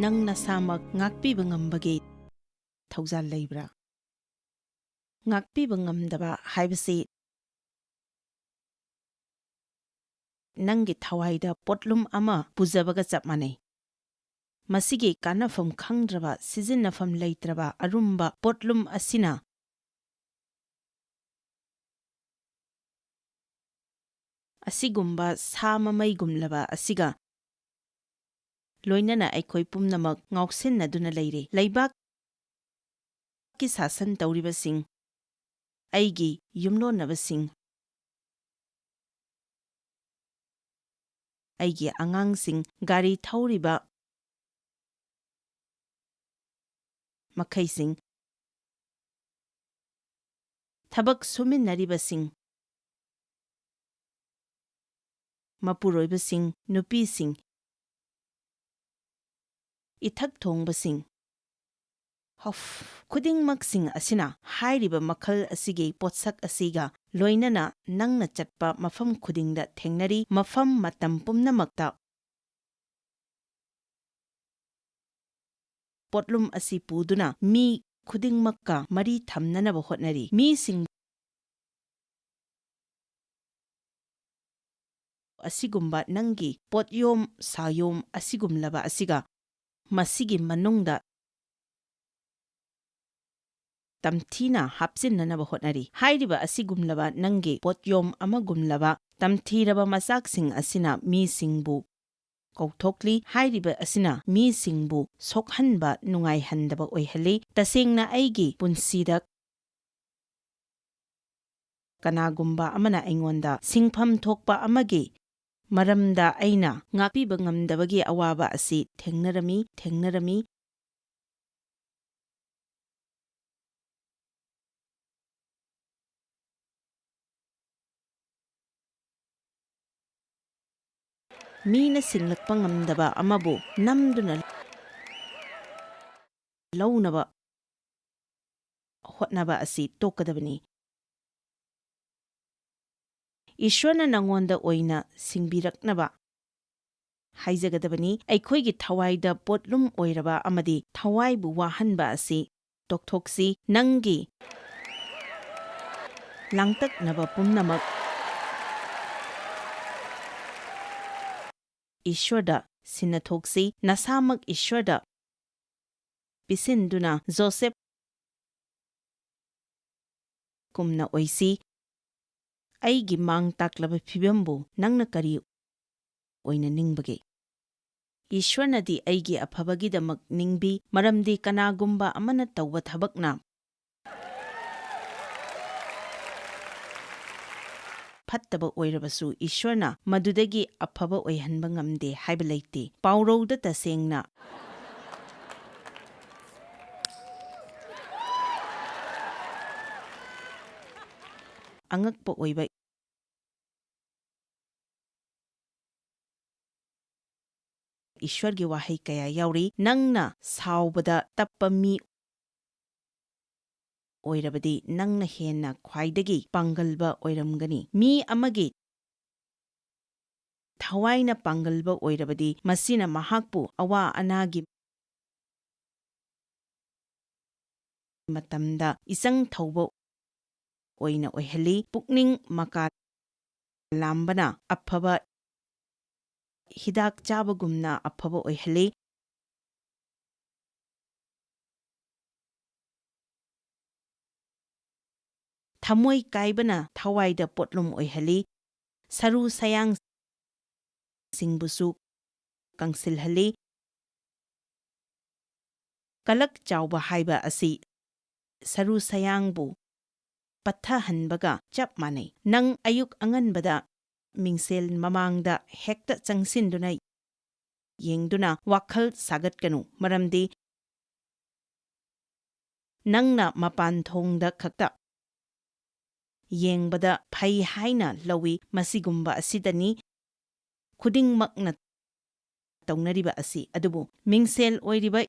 ꯅꯪ ꯅꯁꯥꯃꯛ ꯉꯥꯛꯄꯤꯕ ꯉꯝꯕꯒꯤ ꯊꯧꯖꯥꯜ ꯂꯩꯕ꯭ꯔꯥ? ꯉꯥꯛꯄꯤꯕ ꯉꯝꯗꯕ ꯍꯥꯏꯕꯁꯤ ꯅꯪꯒꯤ ꯊꯋꯥꯏꯗ ꯄꯣꯠꯂꯨꯝ ꯑꯃ ꯄꯨꯖꯕꯒ ꯆꯞ ꯃꯥꯟꯅꯩ꯫ ꯃꯁꯤꯒꯤ ꯀꯥꯟꯅꯐꯝ ꯈꯪꯗ꯭ꯔꯕ, ꯁꯤꯖꯤꯟꯅꯐꯝ ꯂꯩꯇ꯭ꯔꯕ ꯑꯔꯨꯝꯕ ꯄꯣꯠꯂꯨꯝ ꯑꯁꯤꯅ ꯑꯁꯤꯒꯨꯝꯕ ꯁꯥ ꯃꯃꯩꯒꯨꯝꯂꯕ ꯑꯁꯤꯒ ꯂꯣꯏꯅꯅ ꯑꯩꯈꯣꯏ ꯄꯨꯝꯅꯃꯛ ꯉꯥꯎꯁꯤꯟꯅꯗꯨꯅ ꯂꯩꯔꯦ꯫ ꯂꯩꯕꯥꯛꯀꯤ ꯁꯥꯁꯟ ꯇꯧꯔꯤꯕꯁꯤꯡ, ꯑꯩꯒꯤ ꯌꯨꯝꯂꯣꯟꯅꯕꯁꯤꯡ, ꯑꯩꯒꯤ ꯑꯉꯥꯡꯁꯤꯡ, ꯒꯥꯔꯤ ꯊꯧꯔꯤꯕ ꯃꯈꯩꯁꯤꯡ, ꯊꯕꯛ ꯁꯨꯃꯤꯟꯅꯔꯤꯕꯁꯤꯡ, ꯃꯄꯨꯔꯣꯏꯕꯁꯤꯡ, ꯅꯨꯄꯤꯁꯤꯡ, ꯏꯊꯛ ꯊꯣꯡꯕꯁꯤꯡ, ꯈꯨꯗꯤꯡꯃꯛꯁꯤꯡ ꯑꯁꯤꯅ ꯍꯥꯏꯔꯤꯕ ꯃꯈꯜ ꯑꯁꯤꯒꯤ ꯄꯣꯠꯁꯛ ꯑꯁꯤꯒ ꯂꯣꯏꯅꯅ ꯅꯪꯅ ꯆꯠꯄ ꯃꯐꯝ ꯈꯨꯗꯤꯡꯗ ꯊꯦꯡꯅꯔꯤ꯫ ꯃꯐꯝ ꯃꯇꯝ ꯄꯨꯝꯅꯃꯛꯇ ꯄꯣꯠꯂꯨꯝ ꯑꯁꯤ ꯄꯨꯗꯨꯅ ꯃꯤ ꯈꯨꯗꯤꯡꯃꯛꯀ ꯃꯔꯤ ꯊꯝꯅꯅꯕ ꯍꯣꯠꯅꯔꯤ꯫ ꯃꯤꯁꯤꯡ ꯑꯁꯤꯒꯨꯝꯕ ꯅꯪꯒꯤ ꯄꯣꯠꯌꯣꯝ ꯁꯥꯌꯣꯝ ꯑꯁꯤꯒꯨꯝꯂꯕ ꯑꯁꯤꯒ ꯃꯁꯤꯒꯤ ꯃꯅꯨꯡꯗ ꯇꯝꯊꯤꯅ ꯍꯥꯞꯆꯤꯟꯅꯅꯕ ꯍꯣꯠꯅꯔꯤ꯫ ꯍꯥꯏꯔꯤꯕ ꯑꯁꯤꯒꯨꯝꯂꯕ ꯅꯪꯒꯤ ꯄꯣꯠꯌꯣꯝ ꯑꯃꯒꯨꯝꯂꯕ ꯇꯝꯊꯤꯔꯕ ꯃꯆꯥꯛꯁꯤꯡ ꯑꯁꯤꯅ ꯃꯤꯁꯤꯡꯕꯨ ꯀꯧꯊꯣꯛꯂꯤ꯫ ꯍꯥꯏꯔꯤꯕ ꯑꯁꯤꯅ ꯃꯤꯁꯤꯡꯕꯨ ꯁꯣꯛꯍꯟꯕ, ꯅꯨꯡꯉꯥꯏꯍꯟꯗꯕ ꯑꯣꯏꯍꯜꯂꯤ꯫ ꯇꯁꯦꯡꯅ ꯑꯩꯒꯤ ꯄꯨꯟꯁꯤꯗ ꯀꯅꯥꯒꯨꯝꯕ ꯑꯃꯅ ꯑꯩꯉꯣꯟꯗ ꯁꯤꯡꯐꯝ ꯊꯣꯛꯄ ꯑꯃꯒꯤ ꯃꯔꯝꯗ ꯑꯩꯅ ꯉꯥꯛꯄꯤꯕ ꯉꯝꯗꯕꯒꯤ ꯑꯋꯥꯕ ꯑꯁꯤ ꯊꯦꯡꯅꯔꯝꯃꯤ꯫ ꯃꯤꯅ ꯁꯤꯡꯂꯛꯄ ꯉꯝꯗꯕ ꯑꯃꯕꯨ ꯅꯝꯗꯨꯅ ꯂꯧꯅꯕ ꯍꯣꯠꯅꯕ ꯑꯁꯤ ꯇꯣꯛꯀꯗꯕꯅꯤ꯫ ꯏꯁ꯭ꯋꯔꯅ ꯅꯉꯣꯟꯗ ꯑꯣꯏꯅ ꯁꯤꯡꯕꯤꯔꯛꯅꯕ ꯍꯥꯏꯖꯒꯗꯕꯅꯤ꯫ ꯑꯩꯈꯣꯏꯒꯤ ꯊꯋꯥꯏꯗ ꯄꯣꯠꯂꯨꯝ ꯑꯣꯏꯔꯕ ꯑꯃꯗꯤ ꯊꯋꯥꯏꯕꯨ ꯋꯥꯍꯟꯕ ꯑꯁꯤ ꯇꯣꯛꯊꯣꯛꯁꯤ꯫ ꯅꯪꯒꯤ ꯂꯥꯡꯇꯛꯅꯕ ꯄꯨꯝꯅꯃꯛ ꯏꯁ꯭ꯋꯔꯗ ꯁꯤꯟꯅꯊꯣꯛꯁꯤ꯫ ꯅꯁꯥꯃꯛ ꯏꯁ꯭ꯋꯔꯗ ꯄꯤꯁꯤꯟꯗꯨꯅ ꯖꯣꯁꯦꯐ ꯀꯨꯝꯅ ꯑꯣꯏꯁꯤ꯫ ꯑꯩꯒꯤ ꯃꯥꯡ ꯇꯥꯛꯂꯕ ꯐꯤꯕꯝꯕꯨ ꯅꯪꯅ ꯀꯔꯤ ꯑꯣꯏꯅ ꯅꯤꯡꯕꯒꯦ? ꯏꯁ꯭ꯋꯔꯅꯗꯤ ꯑꯩꯒꯤ ꯑꯐꯕꯒꯤꯗꯃꯛ ꯅꯤꯡꯕꯤ, ꯃꯔꯝꯗꯤ ꯀꯅꯥꯒꯨꯝꯕ ꯑꯃꯅ ꯇꯧꯕ ꯊꯕꯛꯅ ꯐꯠꯇꯕ ꯑꯣꯏꯔꯕꯁꯨ ꯏꯁ꯭ꯋꯔꯅ ꯃꯗꯨꯗꯒꯤ ꯑꯐꯕ ꯑꯣꯏꯍꯟꯕ ꯉꯝꯗꯦ ꯍꯥꯏꯕ ꯂꯩꯇꯦ꯫ ꯄꯥꯎꯔꯧꯗ ꯇꯁꯦꯡꯅ ꯑꯉꯛꯄ ꯑꯣꯏꯕ ꯏꯁ꯭ꯋꯔꯒꯤ ꯋꯥꯍꯩ ꯀꯌꯥ ꯌꯥꯎꯔꯤ꯫ ꯅꯪꯅ ꯁꯥꯎꯕꯗ ꯇꯞꯄ ꯃꯤ ꯑꯣꯏꯔꯕꯗꯤ ꯅꯪꯅ ꯍꯦꯟꯅ ꯈ꯭ꯋꯥꯏꯗꯒꯤ ꯄꯥꯡꯒꯜꯕ ꯑꯣꯏꯔꯝꯒꯅꯤ꯫ ꯃꯤ ꯑꯃꯒꯤ ꯊꯋꯥꯏꯅ ꯄꯥꯡꯒꯜꯕ ꯑꯣꯏꯔꯕꯗꯤ ꯃꯁꯤꯅ ꯃꯍꯥꯛꯄꯨ ꯑꯋꯥ ꯑꯅꯥꯒꯤ ꯃꯇꯝꯗ ꯏꯆꯪ ꯊꯧꯕ ꯑꯣꯏꯅ ꯑꯣꯏꯍꯜꯂꯤ꯫ ꯄꯨꯛꯅꯤꯡ ꯃꯀꯥ ꯂꯥꯝꯕꯅ ꯑꯐꯕ ꯍꯤꯗꯥꯛ ꯆꯥꯕꯒꯨꯝꯅ ꯑꯐꯕ ꯑꯣꯏꯍꯜꯂꯤ꯫ ꯊꯃꯣꯏ ꯀꯥꯏꯕꯅ ꯊꯋꯥꯏꯗ ꯄꯣꯠꯂꯨꯝ ꯑꯣꯏꯍꯜꯂꯤ꯫ ꯁꯔꯨ ꯁꯌꯥꯡꯁꯤꯡꯕꯨꯁꯨ ꯀꯪꯁꯤꯜꯍꯜꯂꯤ꯫ ꯀꯂꯛ ꯆꯥꯎꯕ ꯍꯥꯏꯕ ꯑꯁꯤ ꯁꯔꯨ ꯁꯌꯥꯡꯕꯨ ꯄꯠꯊꯍꯟꯕꯒ ꯆꯞ ꯃꯥꯟꯅꯩ꯫ ꯅꯪ ꯑꯌꯨꯛ ꯑꯉꯟꯕꯗ ꯃꯤꯡꯁꯦꯜ ꯃꯃꯥꯡꯗ ꯍꯦꯛꯇ ꯆꯪꯁꯤꯟꯗꯨꯅ ꯌꯦꯡꯗꯨꯅ ꯋꯥꯈꯜ ꯁꯥꯒꯠꯀꯅꯨ, ꯃꯔꯝꯗꯤ ꯅꯪꯅ ꯃꯄꯥꯟꯊꯣꯡꯗ ꯈꯛꯇ ꯌꯦꯡꯕꯗ ꯐꯩ ꯍꯥꯏꯅ ꯂꯧꯏ꯫ ꯃꯁꯤꯒꯨꯝꯕ ꯑꯁꯤꯗꯅꯤ ꯈꯨꯗꯤꯡꯃꯛꯅ ꯇꯧꯅꯔꯤꯕ ꯑꯁꯤ꯫ ꯑꯗꯨꯕꯨ ꯃꯤꯡꯁꯦꯜ ꯑꯣꯏꯔꯤꯕ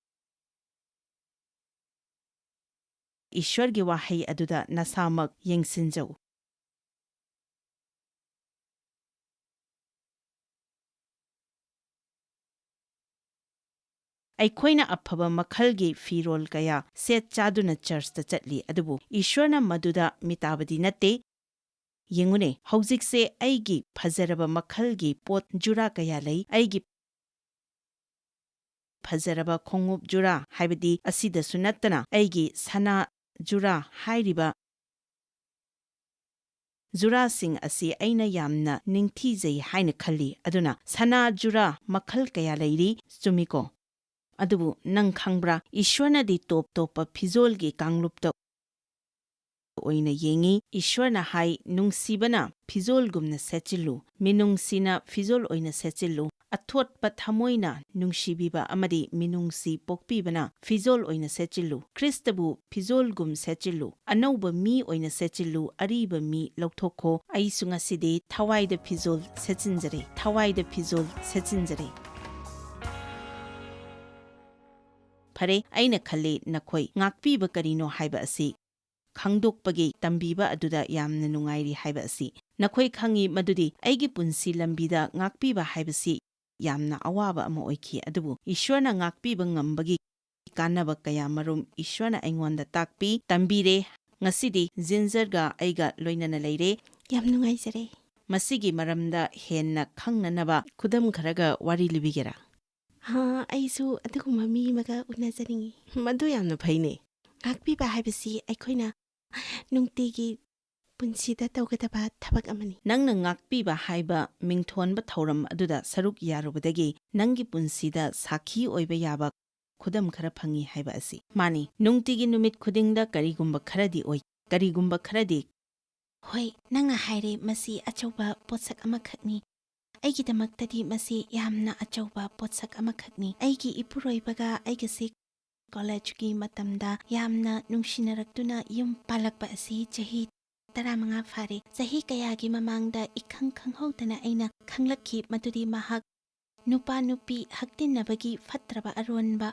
ꯏꯁ꯭ꯋꯔꯒꯤ ꯋꯥꯍꯩ ꯑꯗꯨꯗ ꯅꯁꯥꯃꯛ ꯌꯦꯡꯁꯤꯟꯖꯧ꯫ ꯑꯩꯈꯣꯏꯅ ꯑꯐꯕ ꯃꯈꯜꯒꯤ ꯐꯤꯔꯣꯜ ꯀꯌꯥ ꯁꯦꯠ ꯆꯥꯗꯨꯅ ꯆꯔꯆꯇ ꯆꯠꯂꯤ ꯑꯗꯨꯕꯨ ꯏꯁ꯭ꯋꯔꯅ ꯃꯗꯨꯗ ꯃꯤꯇꯥꯕꯗꯤ ꯅꯠꯇꯦ꯫ ꯌꯦꯡꯉꯨꯅꯦ, ꯍꯧꯖꯤꯛꯁꯦ ꯑꯩꯒꯤ ꯐꯖꯔꯕ ꯃꯈꯜꯒꯤ ꯄꯣꯠ ꯖꯨꯔꯥ ꯀꯌꯥ ꯂꯩ꯫ ꯑꯩꯒꯤ ꯐꯖꯔꯕ ꯈꯣꯡꯎꯞ ꯖꯨꯔꯥ ꯍꯥꯏꯕꯗꯤ ꯑꯁꯤꯗꯁꯨ ꯅꯠꯇꯅ ꯑꯩꯒꯤ ꯁꯅꯥ ꯖꯨꯔꯥ ꯍꯥꯏꯔꯤꯕ ꯖꯨꯔꯥꯁꯤꯡ ꯑꯁꯤ ꯑꯩꯅ ꯌꯥꯝꯅ ꯅꯤꯡꯊꯤꯖꯩ ꯍꯥꯏꯅ ꯈꯜꯂꯤ꯫ ꯑꯗꯨꯅ ꯁꯅꯥ ꯖꯨꯔꯥ ꯃꯈꯜ ꯀꯌꯥ ꯂꯩꯔꯤ, ꯆꯨꯝꯃꯤꯀꯣ? ꯑꯗꯨꯕꯨ ꯅꯪ ꯈꯪꯕ꯭ꯔꯥ, ꯏꯁ꯭ꯋꯔꯅꯗꯤ ꯇꯣꯞ ꯇꯣꯞꯄ ꯐꯤꯖꯣꯜꯒꯤ ꯀꯥꯡꯂꯨꯞꯇ ꯑꯣꯏꯅ ꯌꯦꯡꯉꯤ꯫ ꯏꯁ꯭ꯋꯔꯅ ꯍꯥꯏ, ꯅꯨꯡꯁꯤꯕꯅ ꯐꯤꯖꯣꯜꯒꯨꯝꯅ ꯁꯦꯠꯆꯤꯜꯂꯨ, ꯃꯤꯅꯨꯡꯁꯤꯅ ꯐꯤꯖꯣꯜ ꯑꯣꯏꯅ ꯁꯦꯠꯆꯤꯜꯂꯨ, ꯑꯊꯣꯠꯄ ꯊꯃꯣꯏꯅ ꯅꯨꯡꯁꯤꯕꯤꯕ ꯑꯃꯗꯤ ꯃꯤꯅꯨꯡꯁꯤ ꯄꯣꯛꯄꯤꯕꯅ ꯐꯤꯖꯣꯜ ꯑꯣꯏꯅ ꯁꯦꯠꯆꯤꯜꯂꯨ, ꯈ꯭ꯔꯤꯁꯇꯕꯨ ꯐꯤꯖꯣꯜꯒꯨꯝ ꯁꯦꯠꯆꯤꯜꯂꯨ, ꯑꯅꯧꯕ ꯃꯤ ꯑꯣꯏꯅ ꯁꯦꯠꯆꯤꯜꯂꯨ, ꯑꯔꯤꯕ ꯃꯤ ꯂꯧꯊꯣꯛꯈꯣ꯫ ꯑꯩꯁꯨ ꯉꯁꯤꯗꯤ ꯊꯋꯥꯏꯗ ꯐꯤꯖꯣꯜ ꯁꯦꯠꯆꯤꯟꯖꯔꯦ, ꯊꯋꯥꯏꯗ ꯐꯤꯖꯣꯜ ꯁꯦꯠꯆꯤꯟꯖꯔꯦ꯫ ꯐꯔꯦ, ꯑꯩꯅ ꯈꯜꯂꯤ ꯅꯈꯣꯏ ꯉꯥꯛꯄꯤꯕ ꯀꯔꯤꯅꯣ ꯍꯥꯏꯕ ꯑꯁꯤ ꯈꯪꯗꯣꯛꯄꯒꯤ ꯇꯝꯕꯤꯕ ꯑꯗꯨꯗ ꯌꯥꯝꯅ ꯅꯨꯡꯉꯥꯏꯔꯤ ꯍꯥꯏꯕ ꯑꯁꯤ꯫ ꯅꯈꯣꯏ ꯈꯪꯉꯤ ꯃꯗꯨꯗꯤ ꯑꯩꯒꯤ ꯄꯨꯟꯁꯤ ꯂꯝꯕꯤꯗ ꯉꯥꯛꯄꯤꯕ ꯍꯥꯏꯕꯁꯤ ꯌꯥꯝꯅ ꯑꯋꯥꯕ ꯑꯃ ꯑꯣꯏꯈꯤ꯫ ꯑꯗꯨꯕꯨ ꯏꯁ꯭ꯋꯔꯅ ꯉꯥꯛꯄꯤꯕ ꯉꯝꯕꯒꯤ ꯀꯥꯟꯅꯕ ꯀꯌꯥꯃꯔꯨꯝ ꯏꯁ꯭ꯋꯔꯅ ꯑꯩꯉꯣꯟꯗ ꯇꯥꯛꯄꯤ, ꯇꯝꯕꯤꯔꯦ꯫ ꯉꯁꯤꯗꯤ ꯖꯤꯟꯖꯔꯒ ꯑꯩꯒ ꯂꯣꯏꯅꯅ ꯂꯩꯔꯦ꯫ ꯌꯥꯝ ꯅꯨꯡꯉꯥꯏꯖꯔꯦ꯫ ꯃꯁꯤꯒꯤ ꯃꯔꯝꯗ ꯍꯦꯟꯅ ꯈꯪꯅꯅꯕ ꯈꯨꯗꯝ ꯈꯔꯒ ꯋꯥꯔꯤ ꯂꯤꯕꯤꯒꯦꯔꯥ? ꯑꯩꯁꯨ ꯑꯗꯨꯒꯨꯝꯕ ꯃꯤ ꯑꯃꯒ ꯎꯅꯖꯅꯤꯡꯉꯤ꯫ ꯃꯗꯨ ꯌꯥꯝꯅ ꯐꯩꯅꯦ꯫ ꯉꯥꯛꯄꯤꯕ ꯍꯥꯏꯕꯁꯤ ꯑꯩꯈꯣꯏꯅ ꯅꯨꯡꯇꯤꯒꯤ ꯄꯨꯟꯁꯤꯗ ꯇꯧꯒꯗꯕ ꯊꯕꯛ ꯑꯃꯅꯤ꯫ ꯅꯪꯅ ꯉꯥꯛꯄꯤꯕ ꯍꯥꯏꯕ ꯃꯤꯡꯊꯣꯟꯕ ꯊꯧꯔꯝ ꯑꯗꯨꯗ ꯁꯔꯨꯛ ꯌꯥꯔꯨꯕꯗꯒꯤ ꯅꯪꯒꯤ ꯄꯨꯟꯁꯤꯗ ꯁꯥꯈꯤ ꯑꯣꯏꯕ ꯌꯥꯕ ꯈꯨꯗꯝ ꯈꯔ ꯐꯪꯉꯤ ꯍꯥꯏꯕ ꯑꯁꯤ ꯃꯥꯅꯤ꯫ ꯅꯨꯡꯇꯤꯒꯤ ꯅꯨꯃꯤꯠ ꯈꯨꯗꯤꯡꯗ ꯀꯔꯤꯒꯨꯝꯕ ꯈꯔꯗꯤ ꯑꯣꯏ, ꯀꯔꯤꯒꯨꯝꯕ ꯈꯔꯗꯤ ꯍꯣꯏ, ꯅꯪꯅ ꯍꯥꯏꯔꯦ, ꯃꯁꯤ ꯑꯆꯧꯕ ꯄꯣꯠꯁꯛ ꯑꯃꯈꯛꯅꯤ꯫ ꯑꯩꯒꯤꯗꯃꯛꯇꯗꯤ ꯃꯁꯤ ꯌꯥꯝꯅ ꯑꯆꯧꯕ ꯄꯣꯠꯁꯛ ꯑꯃꯈꯛꯅꯤ꯫ ꯑꯩꯒꯤ ꯏꯄꯨꯔꯣꯏꯕꯒ ꯑꯩꯒꯁꯤ ꯀꯣꯂꯦꯖꯀꯤ ꯃꯇꯝꯗ ꯌꯥꯝꯅ ꯅꯨꯡꯁꯤꯅꯔꯛꯇꯨꯅ ꯌꯨꯝ ꯄꯥꯜꯂꯛꯄ ꯑꯁꯤ ꯆꯍꯤ 15 ꯐꯥꯔꯦ꯫ ꯆꯍꯤ ꯀꯌꯥꯒꯤ ꯃꯃꯥꯡꯗ ꯏꯈꯪ ꯈꯪꯍꯧꯗꯅ ꯑꯩꯅ ꯈꯪꯂꯛꯈꯤ ꯃꯗꯨꯗꯤ ꯃꯍꯥꯛ ꯅꯨꯄꯥ ꯅꯨꯄꯤ ꯍꯛꯇꯤꯟꯅꯕꯒꯤ ꯐꯠꯇ꯭ꯔꯕ ꯑꯔꯣꯟꯕ,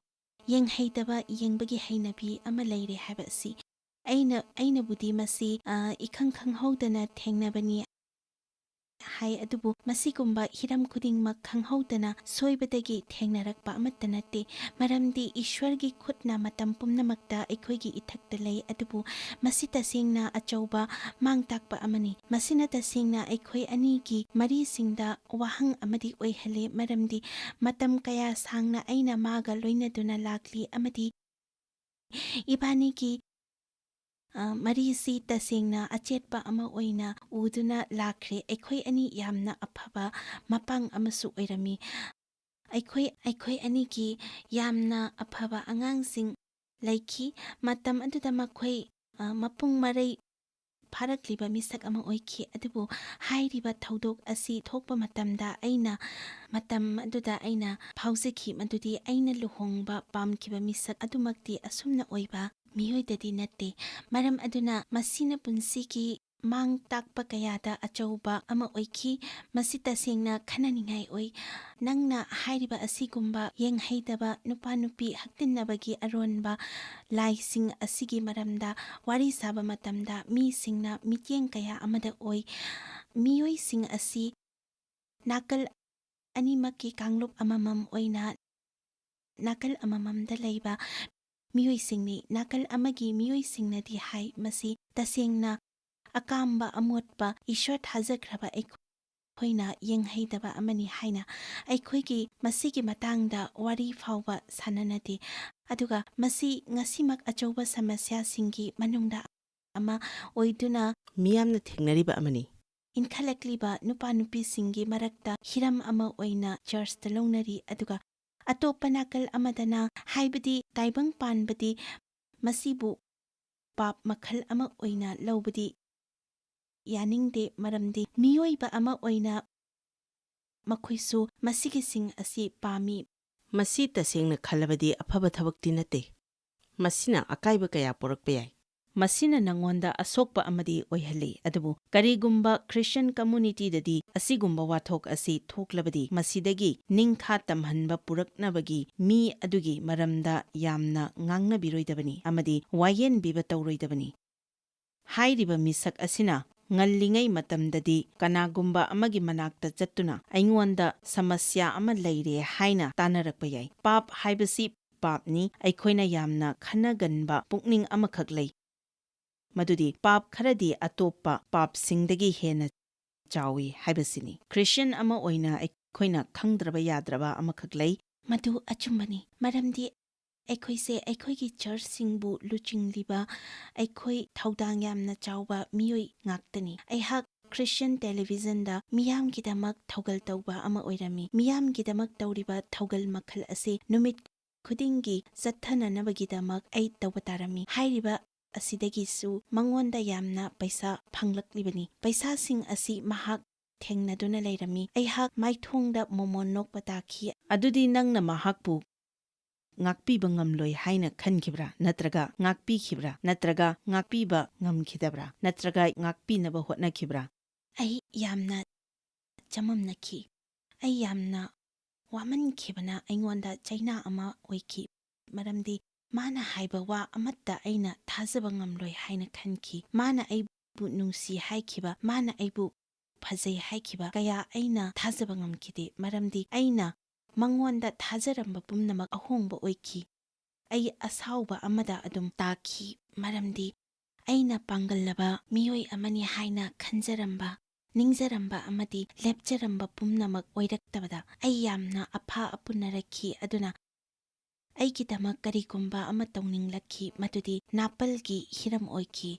ꯌꯦꯡꯍꯩꯗꯕ ꯌꯦꯡꯕꯒꯤ ꯍꯩꯅꯕꯤ ꯑꯃ ꯂꯩꯔꯦ ꯍꯥꯏꯕ ꯑꯁꯤ ꯑꯩꯅꯕꯨꯗꯤ ꯃꯁꯤ ꯏꯈꯪ ꯈꯪꯍꯧꯗꯅ ꯊꯦꯡꯅꯕꯅꯤ ꯍꯥꯏ, ꯑꯗꯨꯕꯨ ꯃꯁꯤꯒꯨꯝꯕ ꯍꯤꯔꯝ ꯈꯨꯗꯤꯡꯃꯛ ꯈꯪꯍꯧꯗꯅ ꯁꯣꯏꯕꯗꯒꯤ ꯊꯦꯡꯅꯔꯛꯄ ꯑꯃꯠꯇ ꯅꯠꯇꯦ꯫ ꯃꯔꯝꯗꯤ ꯏꯁ꯭ꯋꯔꯒꯤ ꯈꯨꯠꯅ ꯃꯇꯝ ꯄꯨꯝꯅꯃꯛꯇ ꯑꯩꯈꯣꯏꯒꯤ ꯏꯊꯛꯇ ꯂꯩ꯫ ꯑꯗꯨꯕꯨ ꯃꯁꯤ ꯇꯁꯦꯡꯅ ꯑꯆꯧꯕ ꯃꯥꯡ ꯇꯥꯛꯄ ꯑꯃꯅꯤ꯫ ꯃꯁꯤꯅ ꯇꯁꯦꯡꯅ ꯑꯩꯈꯣꯏ ꯑꯅꯤꯒꯤ ꯃꯔꯤꯁꯤꯡꯗ ꯋꯥꯍꯪ ꯑꯃꯗꯤ ꯑꯣꯏꯍꯜꯂꯦ, ꯃꯔꯝꯗꯤ ꯃꯇꯝ ꯀꯌꯥ ꯁꯥꯡꯅ ꯑꯩꯅ ꯃꯥꯒ ꯂꯣꯏꯅꯗꯨꯅ ꯂꯥꯛꯂꯤ ꯑꯃꯗꯤ ꯏꯕꯥꯅꯤꯒꯤ ꯃꯔꯤꯁꯤ ꯇꯁꯦꯡꯅ ꯑꯆꯦꯠꯄ ꯑꯃ ꯑꯣꯏꯅ ꯎꯗꯨꯅ ꯂꯥꯛꯈ꯭ꯔꯦ꯫ ꯑꯩꯈꯣꯏ ꯑꯅꯤ ꯌꯥꯝꯅ ꯑꯐꯕ ꯃꯄꯥꯡ ꯑꯃꯁꯨ ꯑꯣꯏꯔꯝꯃꯤ꯫ ꯑꯩꯈꯣꯏ ꯑꯅꯤꯒꯤ ꯌꯥꯝꯅ ꯑꯐꯕ ꯑꯉꯥꯡꯁꯤꯡ ꯂꯩꯈꯤ꯫ ꯃꯇꯝ ꯑꯗꯨꯗ ꯃꯈꯣꯏ ꯃꯄꯨꯡ ꯃꯔꯩ ꯐꯥꯔꯛꯂꯤꯕ ꯃꯤꯁꯛ ꯑꯃ ꯑꯣꯏꯈꯤ꯫ ꯑꯗꯨꯕꯨ ꯍꯥꯏꯔꯤꯕ ꯊꯧꯗꯣꯛ ꯑꯁꯤ ꯊꯣꯛꯄ ꯃꯇꯝꯗ ꯃꯇꯝ ꯑꯗꯨꯗ ꯑꯩꯅ ꯐꯥꯎꯖꯈꯤ ꯃꯗꯨꯗꯤ ꯑꯩꯅ ꯂꯨꯍꯣꯡꯕ ꯄꯥꯝꯈꯤꯕ ꯃꯤꯁꯛ ꯑꯗꯨꯃꯛꯇꯤ ꯑꯁꯨꯝꯅ ꯑꯣꯏꯕ ꯃꯤꯑꯣꯏꯗꯗꯤ ꯅꯠꯇꯦ꯫ ꯃꯔꯝ ꯑꯗꯨꯅ ꯃꯁꯤꯅ ꯄꯨꯟꯁꯤꯒꯤ ꯃꯥꯡ ꯇꯥꯛꯄ ꯀꯌꯥꯗ ꯑꯆꯧꯕ ꯑꯃ ꯑꯣꯏꯈꯤ꯫ ꯃꯁꯤ ꯇꯁꯦꯡꯅ ꯈꯟꯅꯅꯤꯡꯉꯥꯏ ꯑꯣꯏ꯫ ꯅꯪꯅ ꯍꯥꯏꯔꯤꯕ ꯑꯁꯤꯒꯨꯝꯕ ꯌꯦꯡꯍꯩꯗꯕ ꯅꯨꯄꯥ ꯅꯨꯄꯤ ꯍꯛꯇꯤꯟꯅꯕꯒꯤ ꯑꯔꯣꯟꯕ ꯂꯥꯏꯁꯤꯡ ꯑꯁꯤꯒꯤ ꯃꯔꯝꯗ ꯋꯥꯔꯤ ꯁꯥꯕ ꯃꯇꯝꯗ ꯃꯤꯁꯤꯡꯅ ꯃꯤꯠꯌꯦꯡ ꯀꯌꯥ ꯑꯃꯗ ꯑꯣꯏ꯫ ꯃꯤꯑꯣꯏꯁꯤꯡ ꯑꯁꯤ ꯅꯥꯀꯜ ꯑꯅꯤꯃꯛꯀꯤ ꯀꯥꯡꯂꯨꯞ ꯑꯃꯃꯝ ꯑꯣꯏꯅ ꯅꯥꯀꯜ ꯑꯃꯃꯝꯗ ꯂꯩꯕ ꯃꯤꯑꯣꯏꯁꯤꯡꯅꯤ꯫ ꯅꯥꯀꯜ ꯑꯃꯒꯤ ꯃꯤꯑꯣꯏꯁꯤꯡꯅꯗꯤ ꯍꯥꯏ, ꯃꯁꯤ ꯇꯁꯦꯡꯅ ꯑꯀꯥꯝꯕ ꯑꯃꯣꯠꯄ, ꯏꯁ꯭ꯋꯔ ꯊꯥꯖꯈ꯭ꯔꯕ ꯑꯩꯈꯣꯏꯅ ꯌꯦꯡꯍꯩꯗꯕ ꯑꯃꯅꯤ ꯍꯥꯏꯅ ꯑꯩꯈꯣꯏꯒꯤ ꯃꯁꯤꯒꯤ ꯃꯇꯥꯡꯗ ꯋꯥꯔꯤ ꯐꯥꯎꯕ ꯁꯥꯅꯅꯗꯦ꯫ ꯑꯗꯨꯒ ꯃꯁꯤ ꯉꯁꯤꯃꯛ ꯑꯆꯧꯕ ꯁꯃꯁ꯭ꯌꯥꯁꯤꯡꯒꯤ ꯃꯅꯨꯡꯗ ꯑꯃ ꯑꯣꯏꯗꯨꯅ ꯃꯤꯌꯥꯝꯅ ꯊꯦꯡꯅꯔꯤꯕ ꯑꯃꯅꯤ꯫ ꯏꯟꯈꯠꯂꯛꯂꯤꯕ ꯅꯨꯄꯥ ꯅꯨꯄꯤꯁꯤꯡꯒꯤ ꯃꯔꯛꯇ ꯍꯤꯔꯝ ꯑꯃ ꯑꯣꯏꯅ ꯆꯔꯆꯇ ꯂꯧꯅꯔꯤ꯫ ꯑꯗꯨꯒ ꯑꯇꯣꯞꯄ ꯅꯥꯀꯜ ꯑꯃꯗꯅ, ꯍꯥꯏꯕꯗꯤ ꯇꯥꯏꯕꯪ ꯄꯥꯟꯕꯗꯤ ꯃꯁꯤꯕꯨ ꯄꯥꯞ ꯃꯈꯜ ꯑꯃ ꯑꯣꯏꯅ ꯂꯧꯕꯗꯤ ꯌꯥꯅꯤꯡꯗꯦ, ꯃꯔꯝꯗꯤ ꯃꯤꯑꯣꯏꯕ ꯑꯃ ꯑꯣꯏꯅ ꯃꯈꯣꯏꯁꯨ ꯃꯁꯤꯒꯤꯁꯤꯡ ꯑꯁꯤ ꯄꯥꯝꯃꯤ꯫ ꯃꯁꯤ ꯇꯁꯦꯡꯅ ꯈꯜꯂꯕꯗꯤ ꯑꯐꯕ ꯊꯕꯛꯇꯤ ꯅꯠꯇꯦ꯫ ꯃꯁꯤꯅ ꯑꯀꯥꯏꯕ ꯀꯌꯥ ꯄꯣꯔꯛꯄ ꯌꯥꯏ꯫ ꯃꯁꯤꯅ ꯅꯉꯣꯟꯗ ꯑꯁꯣꯛꯄ ꯑꯃꯗꯤ ꯑꯣꯏꯍꯜꯂꯤ꯫ ꯑꯗꯨꯕꯨ ꯀꯔꯤꯒꯨꯝꯕ ꯈ꯭ꯔꯤꯁꯇ꯭ꯌꯟ ꯀꯝꯃꯨꯅꯤꯇꯤꯗꯗꯤ ꯑꯁꯤꯒꯨꯝꯕ ꯋꯥꯊꯣꯛ ꯑꯁꯤ ꯊꯣꯛꯂꯕꯗꯤ ꯃꯁꯤꯗꯒꯤ ꯅꯤꯡꯈꯥ ꯇꯝꯍꯟꯕ ꯄꯨꯔꯛꯅꯕꯒꯤ ꯃꯤ ꯑꯗꯨꯒꯤ ꯃꯔꯝꯗ ꯌꯥꯝꯅ ꯉꯥꯡꯅꯕꯤꯔꯣꯏꯗꯕꯅꯤ ꯑꯃꯗꯤ ꯋꯥꯌꯦꯟꯕꯤꯕ ꯇꯧꯔꯣꯏꯗꯕꯅꯤ꯫ ꯍꯥꯏꯔꯤꯕ ꯃꯤꯁꯛ ꯑꯁꯤꯅ ꯉꯜꯂꯤꯉꯩ ꯃꯇꯝꯗꯗꯤ ꯀꯅꯥꯒꯨꯝꯕ ꯑꯃꯒꯤ ꯃꯅꯥꯛꯇ ꯆꯠꯇꯨꯅ ꯑꯩꯉꯣꯟꯗ ꯁꯃꯁ꯭ꯌꯥ ꯑꯃ ꯂꯩꯔꯦ ꯍꯥꯏꯅ ꯇꯥꯅꯔꯛꯄ ꯌꯥꯏ꯫ ꯄꯥꯞ ꯍꯥꯏꯕꯁꯤ पापनी अꯩखोइना यामना खनगनबा पुकनिंग अमखक लई मदुदी पाप खरदी अतोप्पा पापसिंगदगी हेना चावी हाइबसिनी क्रिश्चियन अमा ओइना अꯩखोइना खंगद्रबा याद्रबा अमखक लई मदु अचुम्बनी मरमदी अꯩखोइसे अꯩखोइगी चर्चसिंगबु लुचिंगलिबा अꯩखोइ थौदांग यामना चावबा मियोइ ngakतनी अैहाक क्रिश्चियन टेलीविजनदा मियामगिदमक थौगल तौबा अमा ओइरमी मियामगिदमक तौरिबा थौगल मखल असे नुमित खुदिंगी चत्थननबगिदमक अै तौबा तारमी हाइरिबा असिदगिसु मंगोंदा यामना पैसा फंगलक्लिबनी पैसासिंग असि महाक थेंगनदुना Laramie अैहाक माइथोंगदा मोमोन नोकपा ताखी अदुदी नंगना महाकपु ngakpiba ngamloi haina khankhibra natraga ngakpikhibra natraga ngakpiba ngamkhidabra natraga ngakpinaba hotnakhibra अै यामना चममनखी अै यामना वामनखिबना अैंगोंदा चाइना अमा ओइखी मरमदी माना हाइबा वा अमत्ता अैना थाजबा ngamloi हाइना खनखी माना अैबु नुंसी हाइखिबा माना अैबु फजै हाइखिबा कया अैना थाजबा ngamखिदे मरमदी अैना मंगोंदा थाजरंबा पुमनमक अहोंगबा ओइखी अै असाउबा अमदा अदुम ताखी मरमदी अैना पांगलबा मियोइ अमनी हाइना खंजरंबा निंगजरंबा अमदी लेपचरंबा पुमनमक ओइरक्तबदा अै यामना अफा अपुनरखी अदुना अैगिदमक करिगुंबा अमा तौनिंगलखी मदुदी नापलगी हिरम ओइखी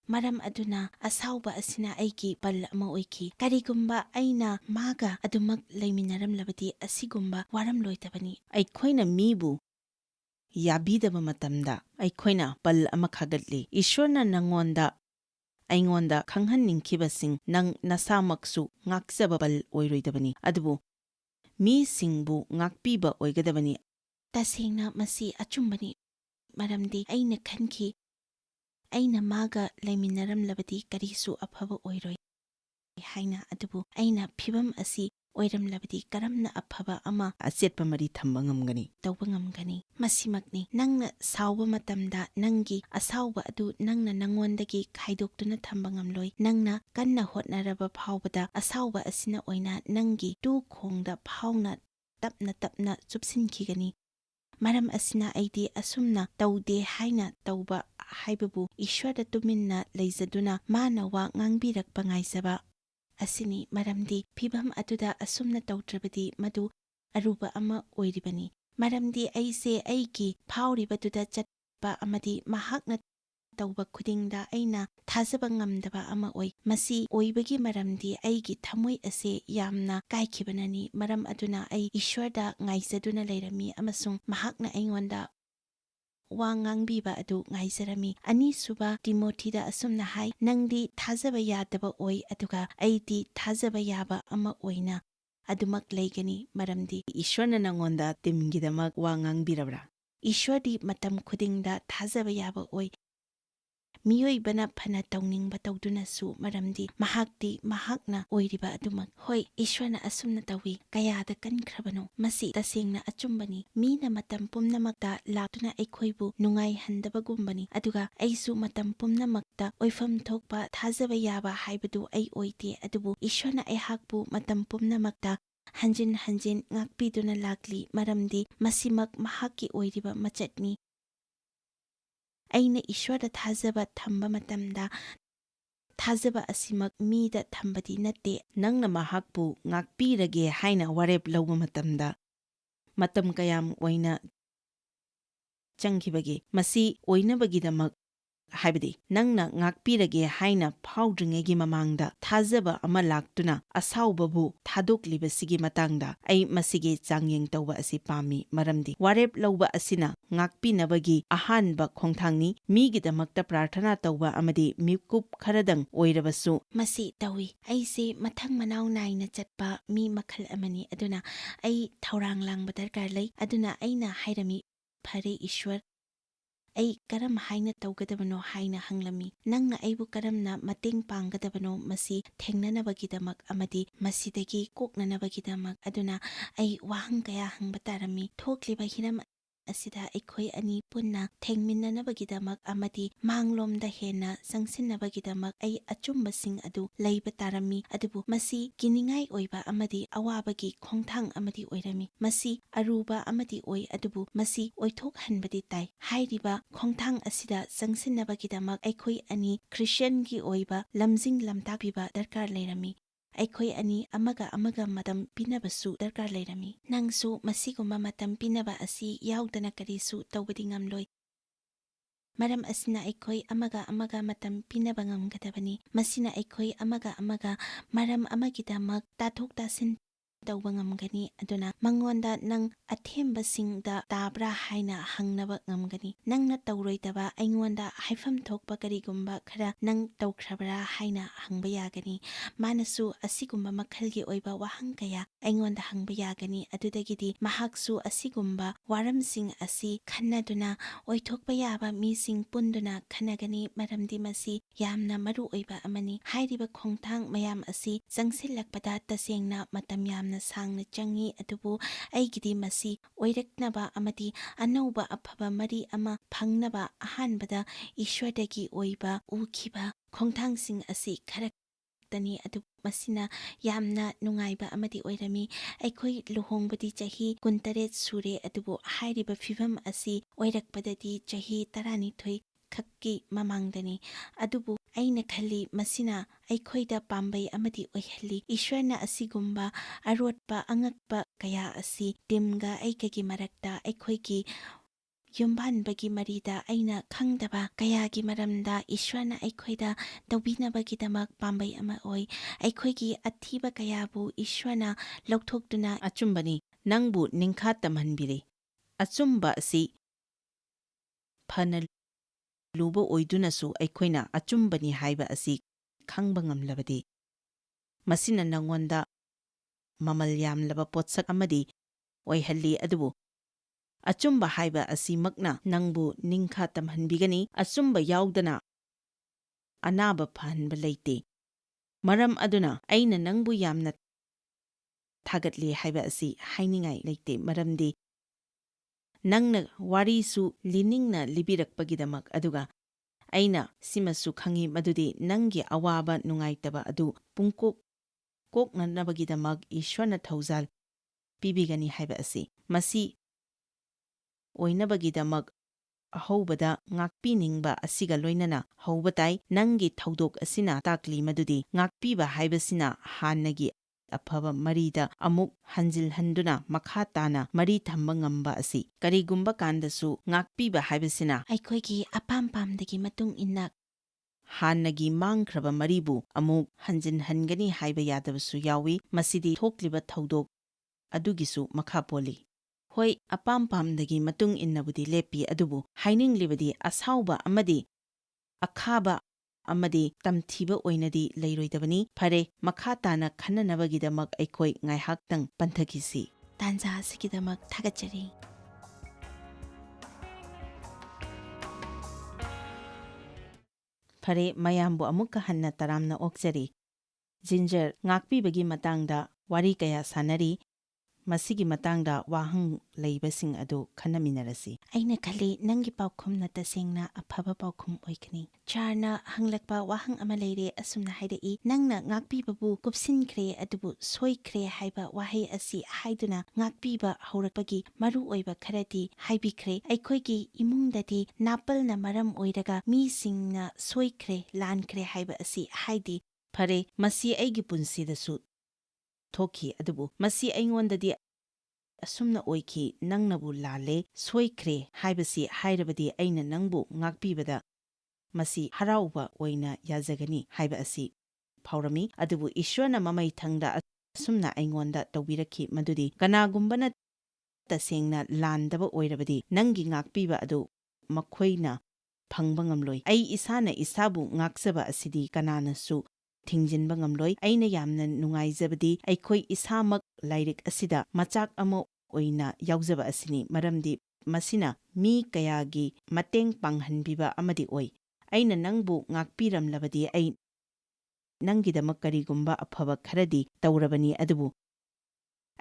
मरम अदुना असाउबा असिना अैगी पल अमा ओइखी करिगुंबा अैना मागा अदुमक लैमिनरमलबदी असिगुंबा वारम लोइतबनी अैखोइना मीबु याबीदबा मतमदा अैखोइना पल अमा खगतली ईश्वरना नंगोंदा अैंगोंदा खंगहन्निंगखिबसिंग नंग नसामक्सु ngakjaba पल ओइरोइदबनी अदुबु मी सिंगबु ngakpiba ओइगदबनी तसेंगना मसी अचुम्बनी मरमदी अैना खनखी अैना मागा लैमिनरमलबदी करिसु अफबा ओइरोइ हाइना अदुबु अैना फिबम असि ओइरमलबदी करमना अफबा अमा अचेतपा मरी थंबा ngamgani तौबा ngamgani मसिमकनी नंगना साउबा मतमदा नंगी असाउबा अदु नंगना नंगोंदगी खाइदोक्तुना थंबा ngamloi नंगना कन्ना होटनरबा फाउबदा असाउबा असिना ओइना नंगी तु खोंगदा फाउना तपना तपना चुपसिनखिगनी मरम असिना अैदी असुमना तौदे हाइना तौबा हाइबबु ईश्वरदा तुमिन्ना लेजदुना माना वा ngangbirакпа ngaइजबा असिनी मरमदी फिबम अदुदा असुमना तौद्रबदी मदु अरुबा अमा ओइरिबनी मरमदी अैसे अैगी फाउरिबदुदा चटपा अमदी महाकना तौबा खुदिंगदा अैना थाजबा ngamदबा अमा ओइ मसी ओइबगी मरमदी अैगी थमोइ असे यामना काइखिबननी मरम अदुना अै ईश्वरदा ngaइजदुना लेरमी अमसुंग महाकना अैंगोंदा वा ngangbीबा अदु ngaइजरमी अनीसुबा तिमोथीदा असुमना हाइ नंगदी थाजबा यादबा ओइ अदुगा अैदी थाजबा याबा अमा ओइना अदुमक लेगनी मरमदी ईश्वरना नंगोंदा तिमगिदमक वा ngangbirabra ईश्वरदी मतम खुदिंगदा थाजबा याबा ओइ मियोइबना फना तौनिंगबा तौदुनसु मरमदी महाक्ति महाकना ओइरिबा अदुमक होय ईश्वरना असुमना तौवी कयादा कनख्रबनो मसी तसेंगना अचुम्बनी मीना मतम पुमनमकता लातुना अैखोइबु नुंगाइ हंदबगुंबनी अदुगा अैसु मतम पुमनमकता ओइफम थोकपा थाजबा याबा हाइबदु अै ओइते अदुबु ईश्वरना अैहाकपु मतम पुमनमकता हंजिन हंजिन ngakpiduna lakli मरमदी मसिमक महाकी ओइरिबा मचटनी अैना ईश्वरदा थाजबा थंबा मतमदा थाजबा असिमक मीदा थंबदी नते नंगना महाकपु ngakpirage haina warep lawba matamda matam kayam oina changkhibagi masi oinabagidamak हाइबदी नंगना ngakpirage haina फाउद्रिंगेगी ममांगदा थाजबा अमा लाक्तुना असाउबबु थादोक्लिबसिगी मतंगदा अै मसिगे चांगयेंग तौबा असि पामी मरमदी वारेप लौबा असिना ngakpinabagi अहानबा खोंथांगनी मीगिदमक्ता प्रार्थना तौबा अमदी मिकुप खरदंग ओइरबसु मसी तौई अैसे मथंग मनाउ नाइना चटपा मी मखल अमनी अदुना अै थौरांग लांगबा दरकार लै अदुना अैना हाइरमी फरे ईश्वर अै करम हाइना तौगदबनो हाइना हंगलमी नंगना अैबु करमना मतेंग पांगदबनो मसी थेंगननबगिदमक अमदी मसीदगी कोकननबगिदमक अदुना अै वाहंग कया हंगबा तारमी थोक्लिबा हिरम ꯑꯁꯤꯗ ꯑꯩꯈꯣꯏ ꯑꯅꯤ ꯄꯨꯟꯅ ꯊꯦꯡꯃꯤꯟꯅꯅꯕꯒꯤꯗꯃꯛ ꯑꯃꯗꯤ ꯃꯥꯡꯂꯣꯝꯗ ꯍꯦꯟꯅ ꯆꯪꯁꯤꯟꯅꯕꯒꯤꯗꯃꯛ ꯑꯩ ꯑꯆꯨꯝꯕꯁꯤꯡ ꯑꯗꯨ ꯂꯩꯕ ꯇꯥꯔꯝꯃꯤ, ꯑꯗꯨꯕꯨ ꯃꯁꯤ ꯀꯤꯅꯤꯡꯉꯥꯏ ꯑꯣꯏꯕ ꯑꯃꯗꯤ ꯑꯋꯥꯕꯒꯤ ꯈꯣꯡꯊꯥꯡ ꯑꯃꯗꯤ ꯑꯣꯏꯔꯝꯃꯤ꯫ ꯃꯁꯤ ꯑꯔꯨꯕ ꯑꯃꯗꯤ ꯑꯣꯏ, ꯑꯗꯨꯕꯨ ꯃꯁꯤ ꯑꯣꯏꯊꯣꯛꯍꯟꯕꯗꯤ ꯇꯥꯏ꯫ ꯍꯥꯏꯔꯤꯕ ꯈꯣꯡꯊꯥꯡ ꯑꯁꯤꯗ ꯆꯪꯁꯤꯟꯅꯕꯒꯤꯗꯃꯛ ꯑꯩꯈꯣꯏ ꯑꯅꯤ ꯈ꯭ꯔꯤꯁꯇꯤꯌꯟꯒꯤ ꯑꯣꯏꯕ ꯂꯝꯖꯤꯡ ꯂꯝꯇꯥꯛꯄꯤꯕ ꯗꯔꯀꯥꯔ ꯂꯩꯔꯝꯃꯤ꯫ ꯑꯩꯈꯣꯏ ꯑꯅꯤ ꯑꯃꯒ ꯑꯃꯒ ꯃꯇꯝ ꯄꯤꯅꯕꯁꯨ ꯗꯔꯀꯥꯔ ꯂꯩꯔꯝꯃꯤ꯫ ꯅꯪꯁꯨ ꯃꯁꯤꯒꯨꯝꯕ ꯃꯇꯝ ꯄꯤꯅꯕ ꯑꯁꯤ ꯌꯥꯎꯗꯅ ꯀꯔꯤꯁꯨ ꯇꯧꯕꯗꯤ ꯉꯝꯂꯣꯏ꯫ ꯃꯔꯝ ꯑꯁꯤꯅ ꯑꯩꯈꯣꯏ ꯑꯃꯒ ꯑꯃꯒ ꯃꯇꯝ ꯄꯤꯅꯕ ꯉꯝꯒꯗꯕꯅꯤ꯫ ꯃꯁꯤꯅ ꯑꯩꯈꯣꯏ ꯑꯃꯒ ꯑꯃꯒ ꯃꯔꯝ ꯑꯃꯒꯤꯗꯃꯛ ꯇꯥꯊꯣꯛ ꯇꯥꯁꯤꯟ ꯇꯧꯕ ꯉꯝꯒꯅꯤ, ꯑꯗꯨꯅ ꯃꯉꯣꯟꯗ ꯅꯪ ꯑꯊꯦꯝꯕꯁꯤꯡꯗ ꯇꯥꯕ꯭ꯔꯥ ꯍꯥꯏꯅ ꯍꯪꯅꯕ ꯉꯝꯒꯅꯤ꯫ ꯅꯪꯅ ꯇꯧꯔꯣꯏꯗꯕ ꯑꯩꯉꯣꯟꯗ ꯍꯥꯏꯐꯝ ꯊꯣꯛꯄ ꯀꯔꯤꯒꯨꯝꯕ ꯈꯔ ꯅꯪ ꯇꯧꯈ꯭ꯔꯕ꯭ꯔꯥ ꯍꯥꯏꯅ ꯍꯪꯕ ꯌꯥꯒꯅꯤ꯫ ꯃꯥꯅꯁꯨ ꯑꯁꯤꯒꯨꯝꯕ ꯃꯈꯜꯒꯤ ꯑꯣꯏꯕ ꯋꯥꯍꯪ ꯀꯌꯥ ꯑꯩꯉꯣꯟꯗ ꯍꯪꯕ ꯌꯥꯒꯅꯤ꯫ ꯑꯗꯨꯗꯒꯤꯗꯤ ꯃꯍꯥꯛꯁꯨ ꯑꯁꯤꯒꯨꯝꯕ ꯋꯥꯔꯝꯁꯤꯡ ꯑꯁꯤ ꯈꯟꯅꯗꯨꯅ ꯑꯣꯏꯊꯣꯛꯄ ꯌꯥꯕ ꯃꯤꯁꯤꯡ ꯄꯨꯟꯗꯨꯅ ꯈꯟꯅꯒꯅꯤ, ꯃꯔꯝꯗꯤ ꯃꯁꯤ ꯌꯥꯝꯅ ꯃꯔꯨ ꯑꯣꯏꯕ ꯑꯃꯅꯤ꯫ ꯍꯥꯏꯔꯤꯕ ꯈꯣꯡꯊꯥꯡ ꯃꯌꯥꯝ ꯑꯁꯤ ꯆꯪꯁꯤꯜꯂꯛꯄꯗ ꯇꯁꯦꯡꯅ ꯃꯇꯝ ꯌꯥꯝꯅ ꯁꯥꯡꯅ ꯆꯪꯏ, ꯑꯗꯨꯕꯨ ꯑꯩꯒꯤꯗꯤ ꯃꯁꯤ ꯑꯣꯏꯔꯛꯅꯕ ꯑꯃꯗꯤ ꯑꯅꯧꯕ ꯑꯐꯕ ꯃꯔꯤ ꯑꯃ ꯐꯪꯅꯕ ꯑꯍꯥꯟꯕꯗ ꯏꯁ꯭ꯋꯔꯗꯒꯤ ꯑꯣꯏꯕ ꯎꯈꯤꯕ ꯈꯣꯡꯊꯥꯡꯁꯤꯡ ꯑꯁꯤ ꯈꯔꯇꯅꯤ, ꯑꯗꯨꯕꯨ ꯃꯁꯤꯅ ꯌꯥꯝꯅ ꯅꯨꯡꯉꯥꯏꯕ ꯑꯃꯗꯤ ꯑꯣꯏꯔꯝꯃꯤ꯫ ꯑꯩꯈꯣꯏ ꯂꯨꯍꯣꯡꯕꯗꯤ ꯆꯍꯤ 19 ꯁꯨꯔꯦ, ꯑꯗꯨꯕꯨ ꯍꯥꯏꯔꯤꯕ ꯐꯤꯚꯝ ꯑꯁꯤ ꯑꯣꯏꯔꯛꯄꯗꯗꯤ ꯆꯍꯤ 12 ꯈꯛꯀꯤ ꯃꯃꯥꯡꯗꯅꯤ꯫ ꯑꯗꯨꯕꯨ ꯑꯩꯅ ꯈꯜꯂꯤ ꯃꯁꯤꯅ ꯑꯩꯈꯣꯏꯗ ꯄꯥꯝꯕꯩ ꯑꯃꯗꯤ ꯑꯣꯏꯍꯜꯂꯤ꯫ ꯏꯁ꯭ꯋꯔꯅ ꯑꯁꯤꯒꯨꯝꯕ ꯑꯔꯣꯠꯄ ꯑꯉꯛꯄ ꯀꯌꯥ ꯑꯁꯤ ꯇꯤꯝꯒ ꯑꯩꯒꯒꯤ ꯃꯔꯛꯇ, ꯑꯩꯈꯣꯏꯒꯤ ꯌꯨꯝꯕꯥꯟꯕꯒꯤ ꯃꯔꯤꯗ ꯑꯩꯅ ꯈꯪꯗꯕ ꯀꯌꯥꯒꯤ ꯃꯔꯝꯗ ꯏꯁ꯭ꯋꯔꯅ ꯑꯩꯈꯣꯏꯗ ꯇꯧꯕꯤꯅꯕꯒꯤꯗꯃꯛ ꯄꯥꯝꯕꯩ ꯑꯃ ꯑꯣꯏ꯫ ꯑꯩꯈꯣꯏꯒꯤ ꯑꯊꯤꯕ ꯀꯌꯥꯕꯨ ꯏꯁ꯭ꯋꯔꯅ ꯂꯧꯊꯣꯛꯇꯨꯅ ꯑꯆꯨꯝꯕꯅꯤ, ꯅꯪꯕꯨ ꯅꯤꯡꯈꯥ ꯇꯝꯍꯟꯕꯤꯔꯦ꯫ ꯑꯆꯨꯝꯕ ꯑꯁꯤ ꯐꯅ ꯂꯨꯕ ꯑꯣꯏꯗꯨꯅꯁꯨ ꯑꯩꯈꯣꯏꯅ ꯑꯆꯨꯝꯕꯅꯤ ꯍꯥꯏꯕ ꯑꯁꯤ ꯈꯪꯕ ꯉꯝꯂꯕꯗꯤ ꯃꯁꯤꯅ ꯅꯉꯣꯟꯗ ꯃꯃꯜ ꯌꯥꯝꯂꯕ ꯄꯣꯠꯁꯛ ꯑꯃꯗꯤ ꯑꯣꯏꯍꯜꯂꯤ, ꯑꯗꯨꯕꯨ ꯑꯆꯨꯝꯕ ꯍꯥꯏꯕ ꯑꯁꯤꯃꯛꯅ ꯅꯪꯕꯨ ꯅꯤꯡꯈꯥ ꯇꯝꯍꯟꯕꯤꯒꯅꯤ꯫ ꯑꯆꯨꯝꯕ ꯌꯥꯎꯗꯅ ꯑꯅꯥꯕ ꯐꯍꯟꯕ ꯂꯩꯇꯦ꯫ ꯃꯔꯝ ꯑꯗꯨꯅ ꯑꯩꯅ ꯅꯪꯕꯨ ꯌꯥꯝꯅ ꯊꯥꯒꯠꯂꯤ ꯍꯥꯏꯕ ꯑꯁꯤ ꯍꯥꯏꯅꯤꯡꯉꯥꯏ ꯂꯩꯇꯦ, ꯃꯔꯝꯗꯤ ꯅꯪꯅ ꯋꯥꯔꯤꯁꯨ ꯂꯤꯅꯤꯡꯅ ꯂꯤꯕꯤꯔꯛꯄꯒꯤꯗꯃꯛ, ꯑꯗꯨꯒ ꯑꯩꯅ ꯁꯤꯃꯁꯨ ꯈꯪꯏ ꯃꯗꯨꯗꯤ ꯅꯪꯒꯤ ꯑꯋꯥꯕ ꯅꯨꯡꯉꯥꯏꯇꯕ ꯑꯗꯨ ꯀꯣꯛꯅꯅꯕꯒꯤꯗꯃꯛ ꯏꯁ꯭ꯋꯔꯅ ꯊꯧꯖꯥꯜ ꯄꯤꯕꯤꯒꯅꯤ ꯍꯥꯏꯕ ꯑꯁꯤ꯫ ꯃꯁꯤ ꯑꯣꯏꯅꯕꯒꯤꯗꯃꯛ ꯑꯍꯧꯕꯗ ꯉꯥꯛꯄꯤꯅꯤꯡꯕ ꯑꯁꯤꯒ ꯂꯣꯏꯅꯅ ꯍꯧꯕ ꯇꯥꯏ꯫ ꯅꯪꯒꯤ ꯊꯧꯗꯣꯛ ꯑꯁꯤꯅ ꯇꯥꯛꯂꯤ ꯃꯗꯨꯗꯤ ꯉꯥꯛꯄꯤꯕ ꯍꯥꯏꯕꯁꯤꯅ ꯍꯥꯟꯅꯒꯤ ꯑꯐꯕ ꯃꯔꯤꯗ ꯑꯃꯨꯛ ꯍꯟꯖꯤꯜꯍꯟꯗꯨꯅ ꯃꯈꯥ ꯇꯥꯅ ꯃꯔꯤ ꯊꯝꯕ ꯉꯝꯕ ꯑꯁꯤ꯫ ꯀꯔꯤꯒꯨꯝꯕ ꯀꯥꯟꯗꯁꯨ ꯉꯥꯛꯄꯤꯕ ꯍꯥꯏꯕꯁꯤꯅ ꯑꯩꯈꯣꯏꯒꯤ ꯑꯄꯥꯝ ꯄꯥꯝꯗꯒꯤ ꯃꯇꯨꯡ ꯏꯟꯅ ꯍꯥꯟꯅꯒꯤ ꯃꯥꯡꯈ꯭ꯔꯕ ꯃꯔꯤꯕꯨ ꯑꯃꯨꯛ ꯍꯟꯖꯤꯟꯍꯟꯒꯅꯤ ꯍꯥꯏꯕ ꯌꯥꯗꯕꯁꯨ ꯌꯥꯎꯏ꯫ ꯃꯁꯤꯗꯤ ꯊꯣꯛꯂꯤꯕ ꯊꯧꯗꯣꯛ ꯑꯗꯨꯒꯤꯁꯨ ꯃꯈꯥ ꯄꯣꯜꯂꯤ꯫ ꯍꯣꯏ, ꯑꯄꯥꯝ ꯄꯥꯝꯗꯒꯤ ꯃꯇꯨꯡ ꯏꯟꯅꯕꯨꯗꯤ ꯂꯦꯞꯄꯤ, ꯑꯗꯨꯕꯨ ꯍꯥꯏꯅꯤꯡꯂꯤꯕꯗꯤ ꯑꯁꯥꯎꯕ ꯑꯃꯗꯤ ꯑꯈꯥꯕ ꯑꯃꯗꯤ ꯇꯝꯊꯤꯕ ꯑꯣꯏꯅꯗꯤ ꯂꯩꯔꯣꯏꯗꯕꯅꯤ꯫ ꯐꯔꯦ, ꯃꯈꯥ ꯇꯥꯅ ꯈꯟꯅꯅꯕꯒꯤꯗꯃꯛ ꯑꯩꯈꯣꯏ ꯉꯥꯏꯍꯥꯛꯇꯪ ꯄꯟꯊꯈꯤꯁꯤ꯫ ꯇꯥꯟꯖꯥ ꯑꯁꯤꯒꯤꯗꯃꯛ ꯊꯥꯒꯠꯆꯔꯤ꯫ ꯐꯔꯦ, ꯃꯌꯥꯝꯕꯨ ꯑꯃꯨꯛꯀ ꯍꯟꯅ ꯇꯔꯥꯝꯅ ꯑꯣꯛꯆꯔꯤ꯫ ꯖꯤꯟꯖꯔ, ꯉꯥꯛꯄꯤꯕꯒꯤ ꯃꯇꯥꯡꯗ ꯋꯥꯔꯤ ꯀꯌꯥ ꯁꯥꯟꯅꯔꯤ꯫ ꯃꯁꯤꯒꯤ ꯃꯇꯥꯡꯗ ꯋꯥꯍꯪ ꯂꯩꯕꯁꯤꯡ ꯑꯗꯨ ꯈꯟꯅꯃꯤꯟꯅꯔꯁꯤ꯫ ꯑꯩꯅ ꯈꯜꯂꯤ ꯅꯪꯒꯤ ꯄꯥꯎꯈꯨꯝꯅ ꯇꯁꯦꯡꯅ ꯑꯐꯕ ꯄꯥꯎꯈꯨꯝ ꯑꯣꯏꯒꯅꯤ꯫ ꯆꯥꯔꯅ ꯍꯪꯂꯛꯄ ꯋꯥꯍꯪ ꯑꯃ ꯂꯩꯔꯦ, ꯑꯁꯨꯝꯅ ꯍꯥꯏꯔꯛꯏ: ꯅꯪꯅ ꯉꯥꯛꯄꯤꯕꯕꯨ ꯀꯨꯞꯁꯤꯟꯈ꯭ꯔꯦ ꯑꯗꯨꯕꯨ ꯁꯣꯏꯈ꯭ꯔꯦ ꯍꯥꯏꯕ ꯋꯥꯍꯩ ꯑꯁꯤ ꯍꯥꯏꯗꯨꯅ ꯉꯥꯛꯄꯤꯕ ꯍꯧꯔꯛꯄꯒꯤ ꯃꯔꯨꯑꯣꯏꯕ ꯈꯔꯗꯤ ꯍꯥꯏꯕꯤꯈ꯭ꯔꯦ꯫ ꯑꯩꯈꯣꯏꯒꯤ ꯏꯃꯨꯡꯗꯗꯤ ꯅꯥꯄꯜꯅ ꯃꯔꯝ ꯑꯣꯏꯔꯒ ꯃꯤꯁꯤꯡꯅ ꯁꯣꯏꯈ꯭ꯔꯦ, ꯂꯥꯟꯈ꯭ꯔꯦ ꯍꯥꯏꯕ ꯑꯁꯤ ꯍꯥꯏꯗꯤ꯫ ꯐꯔꯦ, ꯃꯁꯤ ꯑꯩꯒꯤ ꯄꯨꯟꯁꯤꯗꯁꯨ ꯊꯣꯛꯈꯤ, ꯑꯗꯨꯕꯨ ꯃꯁꯤ ꯑꯩꯉꯣꯟꯗꯗꯤ ꯑꯁꯨꯝꯅ ꯑꯣꯏꯈꯤ: ꯅꯪꯅꯕꯨ ꯂꯥꯜꯂꯦ, ꯁꯣꯏꯈ꯭ꯔꯦ ꯍꯥꯏꯕꯁꯤ ꯍꯥꯏꯔꯕꯗꯤ ꯑꯩꯅ ꯅꯪꯕꯨ ꯉꯥꯛꯄꯤꯕꯗ ꯃꯁꯤ ꯍꯔꯥꯎꯕ ꯑꯣꯏꯅ ꯌꯥꯖꯒꯅꯤ ꯍꯥꯏꯕ ꯑꯁꯤ ꯐꯥꯎꯔꯝꯃꯤ꯫ ꯑꯗꯨꯕꯨ ꯏꯁ꯭ꯋꯔꯅ ꯃꯃꯩꯊꯪꯗ ꯑꯁꯨꯝꯅ ꯑꯩꯉꯣꯟꯗ ꯇꯧꯕꯤꯔꯛꯈꯤ ꯃꯗꯨꯗꯤ ꯀꯅꯥꯒꯨꯝꯕꯅ ꯇꯁꯦꯡꯅ ꯂꯥꯟꯗꯕ ꯑꯣꯏꯔꯕꯗꯤ ꯅꯪꯒꯤ ꯉꯥꯛꯄꯤꯕ ꯑꯗꯨ ꯃꯈꯣꯏꯅ ꯐꯪꯕ ꯉꯝꯂꯣꯏ꯫ ꯑꯩ ꯏꯁꯥꯅ ꯏꯁꯥꯕꯨ ꯉꯥꯛꯆꯕ ꯑꯁꯤꯗꯤ ꯀꯅꯥꯅꯁꯨ ꯊꯤꯡꯖꯤꯟꯕ ꯉꯝꯂꯣꯏ꯫ ꯑꯩꯅ ꯌꯥꯝꯅ ꯅꯨꯡꯉꯥꯏꯖꯕꯗꯤ ꯑꯩꯈꯣꯏ ꯏꯁꯥꯃꯛ ꯂꯥꯏꯔꯤꯛ ꯑꯁꯤꯗ ꯃꯆꯥꯛ ꯑꯃ ꯑꯣꯏꯅ ꯌꯥꯎꯖꯕ ꯑꯁꯤꯅꯤ, ꯃꯔꯝꯗꯤ ꯃꯁꯤꯅ ꯃꯤ ꯀꯌꯥꯒꯤ ꯃꯇꯦꯡ ꯄꯥꯡꯍꯟꯕꯤꯕ ꯑꯃꯗꯤ ꯑꯣꯏ꯫ ꯑꯩꯅ ꯅꯪꯕꯨ ꯉꯥꯛꯄꯤꯔꯝꯂꯕꯗꯤ ꯑꯩ ꯅꯪꯒꯤꯗꯃꯛ ꯀꯔꯤꯒꯨꯝꯕ ꯑꯐꯕ ꯈꯔꯗꯤ ꯇꯧꯔꯕꯅꯤ, ꯑꯗꯨꯕꯨ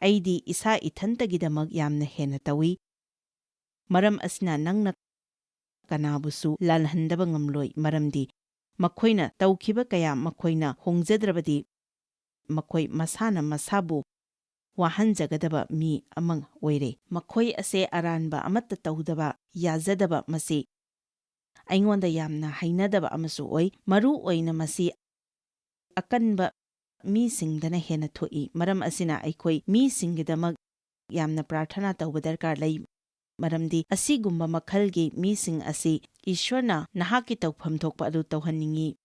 ꯑꯩꯗꯤ ꯏꯁꯥ ꯏꯊꯟꯇꯒꯤꯗꯃꯛ ꯌꯥꯝꯅ ꯍꯦꯟꯅ ꯇꯧꯏ꯫ Maram asina nangna kanabusu lalhandaba ngamloi maramdi makoina taukiba kaya makoina hongjadrabadi makoi masana masabu wahanjagadaba mi amang oire makoi ase aranba amatta tawdaba yazadaba masi aingonda yamna hainadaba amasu oi maru oina masi akanba mi singdana hena thoi maram asina aikoi mi singidamak yamna prarthana tawba darkar lay maramdi asigumba makhalgi mi sing asi Ishwarna nahaki tawpham thokpa adu tawhanningi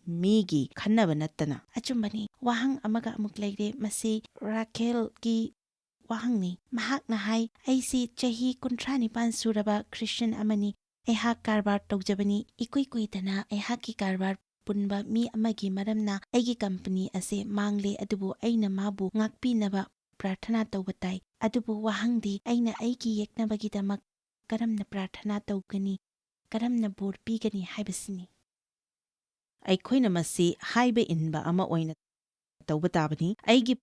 migi khannaba nattana Achumbani wahang amaga amuk leire masi Raquel ki wahangni mahakna hai aisi chahi 39 suraba Christian amani ehak karbar tawjabani ikui kuitana ehaki karbar punba mi amagi maramna aigi company ase mangle adubu aina mabu ngakpinaba प्रार्थना तौबताई अदुबु वहांगदी अइना अइगी यeknabagidamak karamna प्रार्थना तौगनी karamna bore पीगनी हाइबसिनी ꯑꯩꯈꯣꯏꯅ ꯃꯁꯤ ꯍꯥꯏꯕ ꯏꯟꯕ ꯑꯃ ꯑꯣꯏꯅ ꯇꯧꯕ ꯇꯥꯕꯅꯤ ꯑꯩꯒꯤ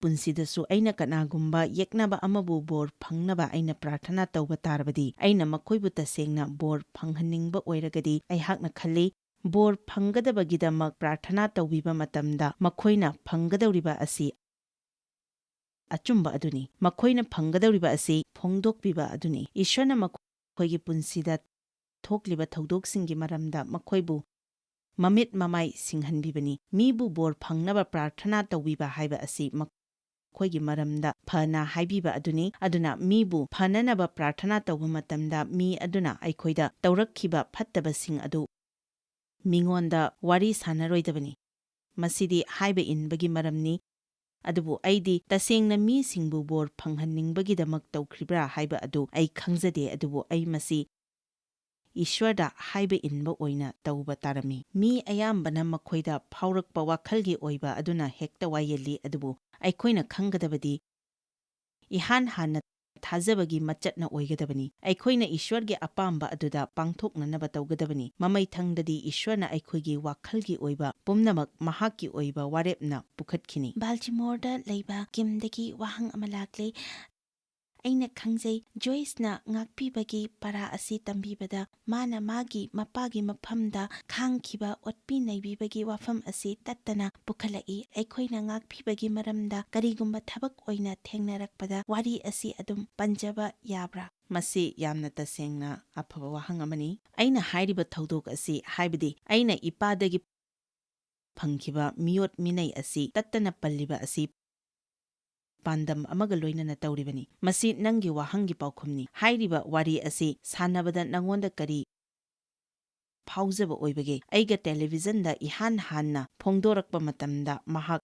ꯄꯨꯟꯁꯤꯗꯁꯨ ꯑꯩꯅ ꯀꯅꯥꯒꯨꯝꯕ ꯌꯦꯛꯅꯕ ꯑꯃꯕꯨ ꯕꯣꯔ ꯐꯪꯅꯕ ꯑꯩꯅ ꯄ꯭ꯔꯥꯔꯊꯅꯥ ꯇꯧꯕ ꯇꯥꯔꯕꯗꯤ ꯑꯩꯅ ꯃꯈꯣꯏꯕꯨ ꯇꯁꯦꯡꯅ ꯕꯣꯔ ꯐꯪꯍꯟꯅꯤꯡꯕ ꯑꯣꯏꯔꯒꯗꯤ ꯑꯩꯍꯥꯛꯅ ꯈꯜꯂꯤ ꯕꯣꯔ ꯐꯪꯒꯗꯕꯒꯤꯗꯃꯛ ꯄ꯭ꯔꯥꯔꯊꯅꯥ ꯇꯧꯕꯤꯕ ꯃꯇꯝꯗ ꯃꯈꯣꯏꯅ ꯐꯪꯒꯗꯧꯔꯤꯕ ꯑꯁꯤ ꯑꯆꯨꯝꯕ ꯑꯗꯨꯅꯤ ꯃꯈꯣꯏꯅ ꯐꯪꯒꯗꯧꯔꯤꯕ ꯑꯁꯤ ꯐꯣꯡꯗꯣꯛꯄꯤꯕ ꯑꯗꯨꯅꯤ ꯏꯁ꯭ꯋꯔꯅ ꯃꯈꯣꯏꯒꯤ ꯄꯨꯟꯁꯤꯗ ꯊꯣꯛꯂꯤꯕ ꯊꯧꯗꯣꯛꯁꯤꯡꯒꯤ ꯃꯔꯝꯗ ꯃꯈꯣꯏꯕꯨ ꯃꯃꯤꯠ ꯃꯃꯥꯏ ꯁꯤꯡꯍꯟꯕꯤꯕꯅꯤ ꯃꯤꯕꯨ ꯕꯣꯔ ꯐꯪꯅꯕ ꯄ꯭ꯔꯥꯔꯊꯅꯥ ꯇꯧꯕꯤꯕ ꯍꯥꯏꯕ ꯑꯁꯤ ꯃꯈꯣꯏꯒꯤ ꯃꯔꯝꯗ ꯐꯅ ꯍꯥꯏꯕꯤꯕ ꯑꯗꯨꯅꯤ ꯑꯗꯨꯅ ꯃꯤꯕꯨ ꯐꯅꯅꯕ ꯄ꯭ꯔꯥꯔꯊꯅꯥ ꯇꯧꯕ ꯃꯇꯝꯗ ꯃꯤ ꯑꯗꯨꯅ ꯑꯩꯈꯣꯏꯗ ꯇꯧꯔꯛꯈꯤꯕ ꯐꯠꯇꯕꯁꯤꯡ ꯑꯗꯨ ꯃꯤꯉꯣꯟꯗ ꯋꯥꯔꯤ ꯁꯥꯟꯅꯔꯣꯏꯗꯕꯅꯤ ꯃꯁꯤꯗꯤ ꯍꯥꯏꯕ ꯏꯟꯕꯒꯤ ꯃꯔꯝꯅꯤ ꯑꯗꯨꯕꯨ ꯑꯩꯗꯤ ꯇꯁꯦꯡꯅ ꯃꯤꯁꯤꯡꯕꯨ ꯕꯣꯔ ꯐꯪꯍꯟꯅꯤꯡꯕꯒꯤꯗꯃꯛ ꯇꯧꯈ꯭ꯔꯤꯕ꯭ꯔꯥ ꯍꯥꯏꯕ ꯑꯗꯨ ꯑꯩ ꯈꯪꯖꯗꯦ ꯑꯗꯨꯕꯨ ꯑꯩ ꯃꯁꯤ ꯏꯁ꯭ꯋꯔꯗ ꯍꯥꯏꯕ ꯏꯟꯕ ꯑꯣꯏꯅ ꯇꯧꯕ ꯇꯥꯔꯝꯃꯤ ꯃꯤ ꯑꯌꯥꯝꯕꯅ ꯃꯈꯣꯏꯗ ꯐꯥꯎꯔꯛꯄ ꯋꯥꯈꯜꯒꯤ ꯑꯣꯏꯕ ꯑꯗꯨꯅ ꯍꯦꯛꯇ ꯋꯥꯌꯦꯜꯂꯤ ꯑꯗꯨꯕꯨ ꯑꯩꯈꯣꯏꯅ ꯈꯪꯒꯗꯕꯗꯤ ꯏꯍꯥꯟ ꯍꯥꯟꯅ ꯊꯥꯖꯕꯒꯤ ꯃꯆꯠꯅ ꯑꯣꯏꯒꯗꯕꯅꯤ ꯑꯩꯈꯣꯏꯅ ꯏꯁ꯭ꯋꯔꯒꯤ ꯑꯄꯥꯝꯕ ꯑꯗꯨꯗ ꯄꯥꯡꯊꯣꯛꯅꯅꯕ ꯇꯧꯒꯗꯕꯅꯤ ꯃꯃꯩꯊꯪꯗꯗꯤ ꯏꯁ꯭ꯋꯔꯅ ꯑꯩꯈꯣꯏꯒꯤ ꯋꯥꯈꯜꯒꯤ ꯑꯣꯏꯕ ꯄꯨꯝꯅꯃꯛ ꯃꯍꯥꯛꯀꯤ ꯑꯣꯏꯕ ꯋꯥꯔꯦꯞꯅ ꯄꯨꯈꯠꯈꯤꯅꯤ बाल्टिमोरदा लेबा किमदगी वाहंग अमा लाक्ले अइना खंगजै जोइसना ngakpibagi para asi tambibada mana magi mapagi mafamda khangkhiba otpi naibibagi wafam asi tattana pukhalai aikhoina ngakpibagi maramda karigumba thabak oina thengnarakpada wari asi adum panjaba yabra ꯃꯁꯤ ꯌꯥꯝꯅ ꯇꯁꯦꯡꯅ ꯑꯐꯕ ꯋꯥꯍꯪ ꯑꯃꯅꯤ ꯑꯩꯅ ꯍꯥꯏꯔꯤꯕ ꯊꯧꯗꯣꯛ ꯑꯁꯤ ꯍꯥꯏꯕꯗꯤ ꯑꯩꯅ ꯏꯄꯥꯗꯒꯤ ꯐꯪꯈꯤꯕ ꯃꯤꯑꯣꯠ ꯃꯤꯅꯩ ꯑꯁꯤ ꯇꯠꯇꯅ ꯄꯜꯂꯤꯕ ꯑꯁꯤ ꯄꯥꯟꯗꯝ ꯑꯃꯒ ꯂꯣꯏꯅꯅ ꯇꯧꯔꯤꯕꯅꯤ ꯃꯁꯤ ꯅꯪꯒꯤ ꯋꯥꯍꯪꯒꯤ ꯄꯥꯎꯈꯨꯝꯅꯤ ꯍꯥꯏꯔꯤꯕ ꯋꯥꯔꯤ ꯑꯁꯤ ꯁꯥꯟꯅꯕꯗ ꯅꯪꯉꯣꯟꯗ ꯀꯔꯤ ꯐꯥꯎꯖꯕ ꯑꯣꯏꯕꯒꯦ ꯑꯩꯒ ꯇꯦꯂꯤꯚꯤꯖꯟꯗ ꯏꯍꯥꯟ ꯍꯥꯟꯅ ꯐꯣꯡꯗꯣꯔꯛꯄ ꯃꯇꯝꯗ ꯃꯍꯥꯛ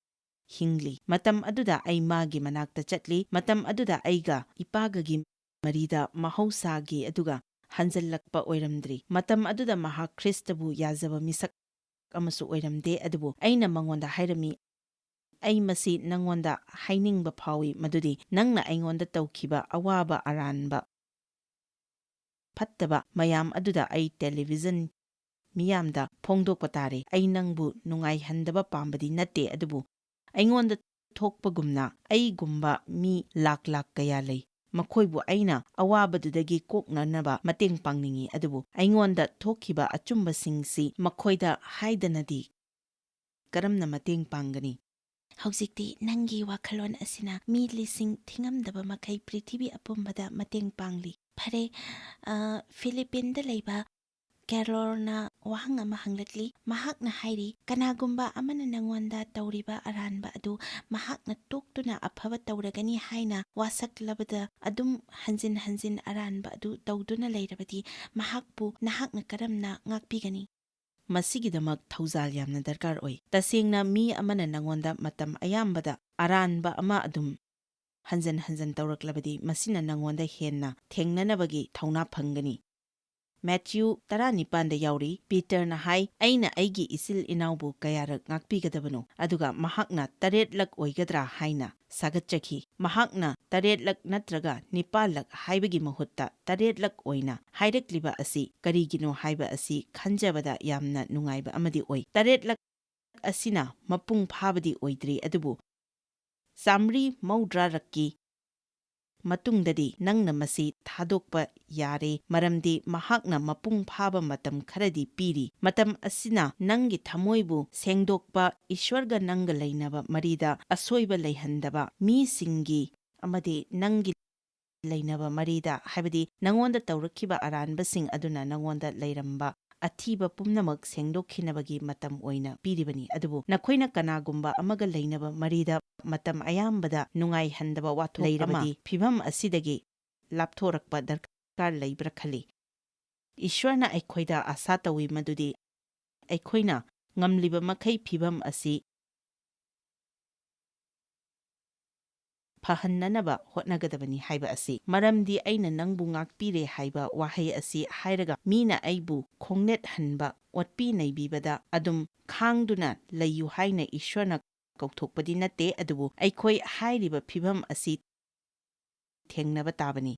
ꯍꯤꯡꯂꯤ ꯃꯇꯝ ꯑꯗꯨꯗ ꯑꯩ ꯃꯥꯒꯤ ꯃꯅꯥꯛꯇ ꯆꯠꯂꯤ ꯃꯇꯝ ꯑꯗꯨꯗ ꯑꯩꯒ ꯏꯄꯥꯒꯒꯤ ꯃꯔꯤꯗ ꯃꯍꯧꯁꯥꯒꯤ ꯑꯗꯨꯒ ꯍꯟꯖꯜꯂꯛꯄ ꯑꯣꯏꯔꯝꯗ꯭ꯔꯤ ꯃꯇꯝ ꯑꯗꯨꯗ ꯃꯍꯥꯛ ꯈ꯭ꯔꯤꯁꯇꯕꯨ ꯌꯥꯖꯕ ꯃꯤꯁꯛ ꯑꯃꯁꯨ ꯑꯣꯏꯔꯝꯗꯦ ꯑꯗꯨꯕꯨ ꯑꯩꯅ ꯃꯉꯣꯟꯗ ꯍꯥꯏꯔꯝꯃꯤ ꯑꯩ ꯃꯁꯤ ꯅꯪꯉꯣꯟꯗ ꯍꯥꯏꯅꯤꯡꯕ ꯐꯥꯎꯏ ꯃꯗꯨꯗꯤ ꯅꯪꯅ ꯑꯩꯉꯣꯟꯗ ꯇꯧꯈꯤꯕ ꯑꯋꯥꯕ ꯑꯔꯥꯟꯕ ꯐꯠꯇꯕ ꯃꯌꯥꯝ ꯑꯗꯨꯗ ꯑꯩ ꯇꯦꯂꯤꯚꯤꯖꯟ ꯃꯤꯌꯥꯝꯗ ꯐꯣꯡꯗꯣꯛꯄ ꯇꯥꯔꯦ ꯑꯩ ꯅꯪꯕꯨ ꯅꯨꯡꯉꯥꯏꯍꯟꯗꯕ ꯄꯥꯝꯕꯗꯤ ꯅꯠꯇꯦ ꯑꯗꯨꯕꯨ ꯑꯩꯉꯣꯟꯗ ꯊꯣꯛꯄꯒꯨꯝꯅ ꯑꯩꯒꯨꯝꯕ ꯃꯤ ꯂꯥꯛ ꯀꯌꯥ ꯂꯩ ꯃꯈꯣꯏꯕꯨ ꯑꯩꯅ ꯑꯋꯥꯕꯗꯨꯗꯒꯤ ꯀꯣꯛꯅꯅꯕ ꯃꯇꯦꯡ ꯄꯥꯡꯅꯤꯡꯏ ꯑꯗꯨꯕꯨ ꯑꯩꯉꯣꯟꯗ ꯊꯣꯛꯈꯤꯕ ꯑꯆꯨꯝꯕꯁꯤꯡꯁꯤ ꯃꯈꯣꯏꯗ ꯍꯥꯏꯗꯅꯗꯤ ꯀꯔꯝꯅ ꯃꯇꯦꯡ ꯄꯥꯡꯒꯅꯤ ꯍꯧꯖꯤꯛꯇꯤ ꯅꯪꯒꯤ ꯋꯥꯈꯜꯂꯣꯟ ꯑꯁꯤꯅ ꯃꯤ ꯂꯤꯁꯤꯡ ꯊꯤꯉꯝꯗꯕ ꯃꯈꯩ ꯄ꯭ꯔꯤꯊꯤꯕꯤ ꯑꯄꯨꯝꯕꯗ ꯃꯇꯦꯡ ꯄꯥꯡꯂꯤ ꯐꯔꯦ ꯐꯤꯂꯤꯄꯤꯟꯗ ꯂꯩꯕ ꯀꯦꯔꯣꯜꯅ ꯋꯥꯍꯪ ꯑꯃ ꯍꯪꯂꯛꯂꯤ ꯃꯍꯥꯛꯅ ꯍꯥꯏꯔꯤ ꯀꯅꯥꯒꯨꯝꯕ ꯑꯃꯅ ꯅꯪꯉꯣꯟꯗ ꯇꯧꯔꯤꯕ ꯑꯔꯥꯟꯕ ꯑꯗꯨ ꯃꯍꯥꯛꯅ ꯇꯣꯛꯇꯨꯅ ꯑꯐꯕ ꯇꯧꯔꯒꯅꯤ ꯍꯥꯏꯅ ꯋꯥꯁꯛꯂꯕꯗ ꯑꯗꯨꯝ ꯍꯟꯖꯤꯟ ꯍꯟꯖꯤꯟ ꯑꯔꯥꯟꯕ ꯑꯗꯨ ꯇꯧꯗꯨꯅ ꯂꯩꯔꯕꯗꯤ ꯃꯍꯥꯛꯄꯨ ꯅꯍꯥꯛꯅ ꯀꯔꯝꯅ ꯉꯥꯛꯄꯤꯒꯅꯤ ꯃꯁꯤꯒꯤꯗꯃꯛ ꯊꯧꯖꯥꯜ ꯌꯥꯝꯅ ꯗꯔꯀꯥꯔ ꯑꯣꯏ ꯇꯁꯦꯡꯅ ꯃꯤ ꯑꯃꯅ ꯅꯪꯉꯣꯟꯗ ꯃꯇꯝ ꯑꯌꯥꯝꯕꯗ ꯑꯔꯥꯟꯕ ꯑꯃ ꯑꯗꯨꯝ ꯍꯟꯖꯟ ꯍꯟꯖꯟ ꯇꯧꯔꯛꯂꯕꯗꯤ ꯃꯁꯤꯅ ꯅꯪꯉꯣꯟꯗ ꯍꯦꯟꯅ ꯊꯦꯡꯅꯅꯕꯒꯤ ꯊꯧꯅꯥ ꯐꯪꯒꯅꯤ ꯃꯦꯊ꯭ꯌꯨ 19ꯗ ꯌꯥꯎꯔꯤ ꯄꯤꯇꯔꯅ ꯍꯥꯏ ꯑꯩꯅ ꯑꯩꯒꯤ ꯏꯆꯤꯜ ꯏꯅꯥꯎꯕꯨ ꯀꯌꯥꯔꯛ ꯉꯥꯛꯄꯤꯒꯗꯕꯅꯣ ꯑꯗꯨꯒ ꯃꯍꯥꯛꯅ 7ꯂꯛ ꯑꯣꯏꯒꯗ꯭ꯔꯥ ꯍꯥꯏꯅ ꯁꯥꯒꯠꯆꯈꯤ ꯃꯍꯥꯛꯅ 7ꯂꯛ ꯅꯠꯇ꯭ꯔꯒ 9ꯂꯛ ꯍꯥꯏꯕꯒꯤ ꯃꯍꯨꯠꯇ 7ꯂꯛ ꯑꯣꯏꯅ ꯍꯥꯏꯔꯛꯂꯤꯕ ꯑꯁꯤ ꯀꯔꯤꯒꯤꯅꯣ ꯍꯥꯏꯕ ꯑꯁꯤ ꯈꯟꯖꯕꯗ ꯌꯥꯝꯅ ꯅꯨꯡꯉꯥꯏꯕ ꯑꯃꯗꯤ ꯑꯣꯏ 7ꯂꯛ ꯑꯁꯤꯅ ꯃꯄꯨꯡ ꯐꯥꯕꯗꯤ ꯑꯣꯏꯗ꯭ꯔꯤ ꯑꯗꯨꯕꯨ 130 ꯔꯛꯀꯤ matungdadi nangna masi thadokpa yare maramdi mahakna mapung phaba matam kharadi piri matam asina nangi thamoibu sengdokpa ishwarga nanga leinaba marida asoiba leihandaba mi singi amadi nangi leinaba marida habadi nangonda tawrakiba aranbasing aduna nangonda leiramba athiba pumnamak sengdokhinabagi matam oina piribani adubu nakoina kanagumba amaga leinaba marida matam ayambada nungai handaba watho leirabadi phibam asidagi lapthorakpa darkar leibra khali ishwarna aikhoida asa tawi madudi aikhoina ngamliba makhai phibam asi Pahannanaba hotnagadabani haiba asi. Maramdi aina nangbu ngakpire haiba wahai asi hairaga mina aibu khongnet hanba watpi naibibada adum khangduna layu haina ishwarna kauthokpadi nate adubu aikhoi hairiba phibam asi thengnaba tabani.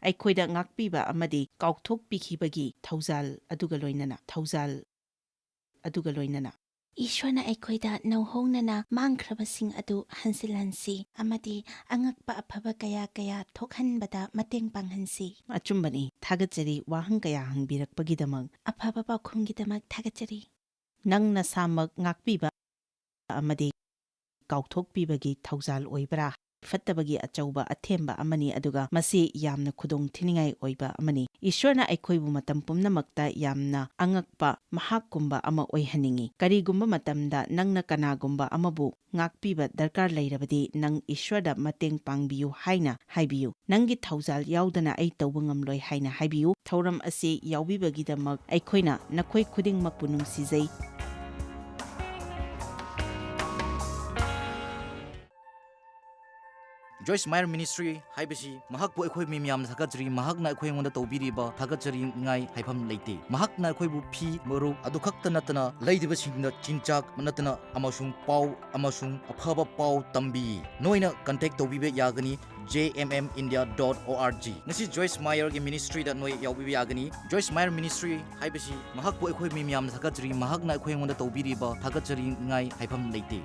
Aikhoida ngakpiba amadi kauthokpikhibagi thaujal aduga loinana. Ishwarna aikhoida nauhongnana mangkhrabasing adu hansilansi amadi angakpa aphaba kaya thokhanbada mateng panghansi. Achumbani thagachari wahang kaya hangbirakpagidamag Aphaba pakhumgidamak thagachari. Nang nasamak ngakpiba amadi kauthokpibagi thaujal oibra fattabagi achauba athemba amani aduga masi yamna khudong thiningai oiba amani ishwarna aikhoibu matam pumnamakta yamna angakpa mahakkumba ama oihaningi karigumba matamda nangna kanagumba amabu ngakpiba darkar leirabadi nang ishwarda mateng pangbiyu haina haibiyu nangi thaujal yaudana ai tawba ngamloi haina haibiyu thauram ase yaubibagidamak aikhoina nakhoi khudingmak punungsizai Joyce Meyer Ministry haibasi mahakpu ekhoi mimyam thakachri mahakna ekhoi ngonda tawbiriba thakachri ngai haifam leite mahakna ekhoi bu phi moru adu khakta natana leidiba singna chinchak natana amasung pau amasung aphaba pau tambi noina contact tawbibe yagani jmmindia.org ngasi Joyce Meyer gi ministry da noi yawbibe yagani Joyce Meyer Ministry haibasi mahakpu ekhoi mimyam thakachri mahakna ekhoi ngonda tawbiriba thakachri ngai haifam leite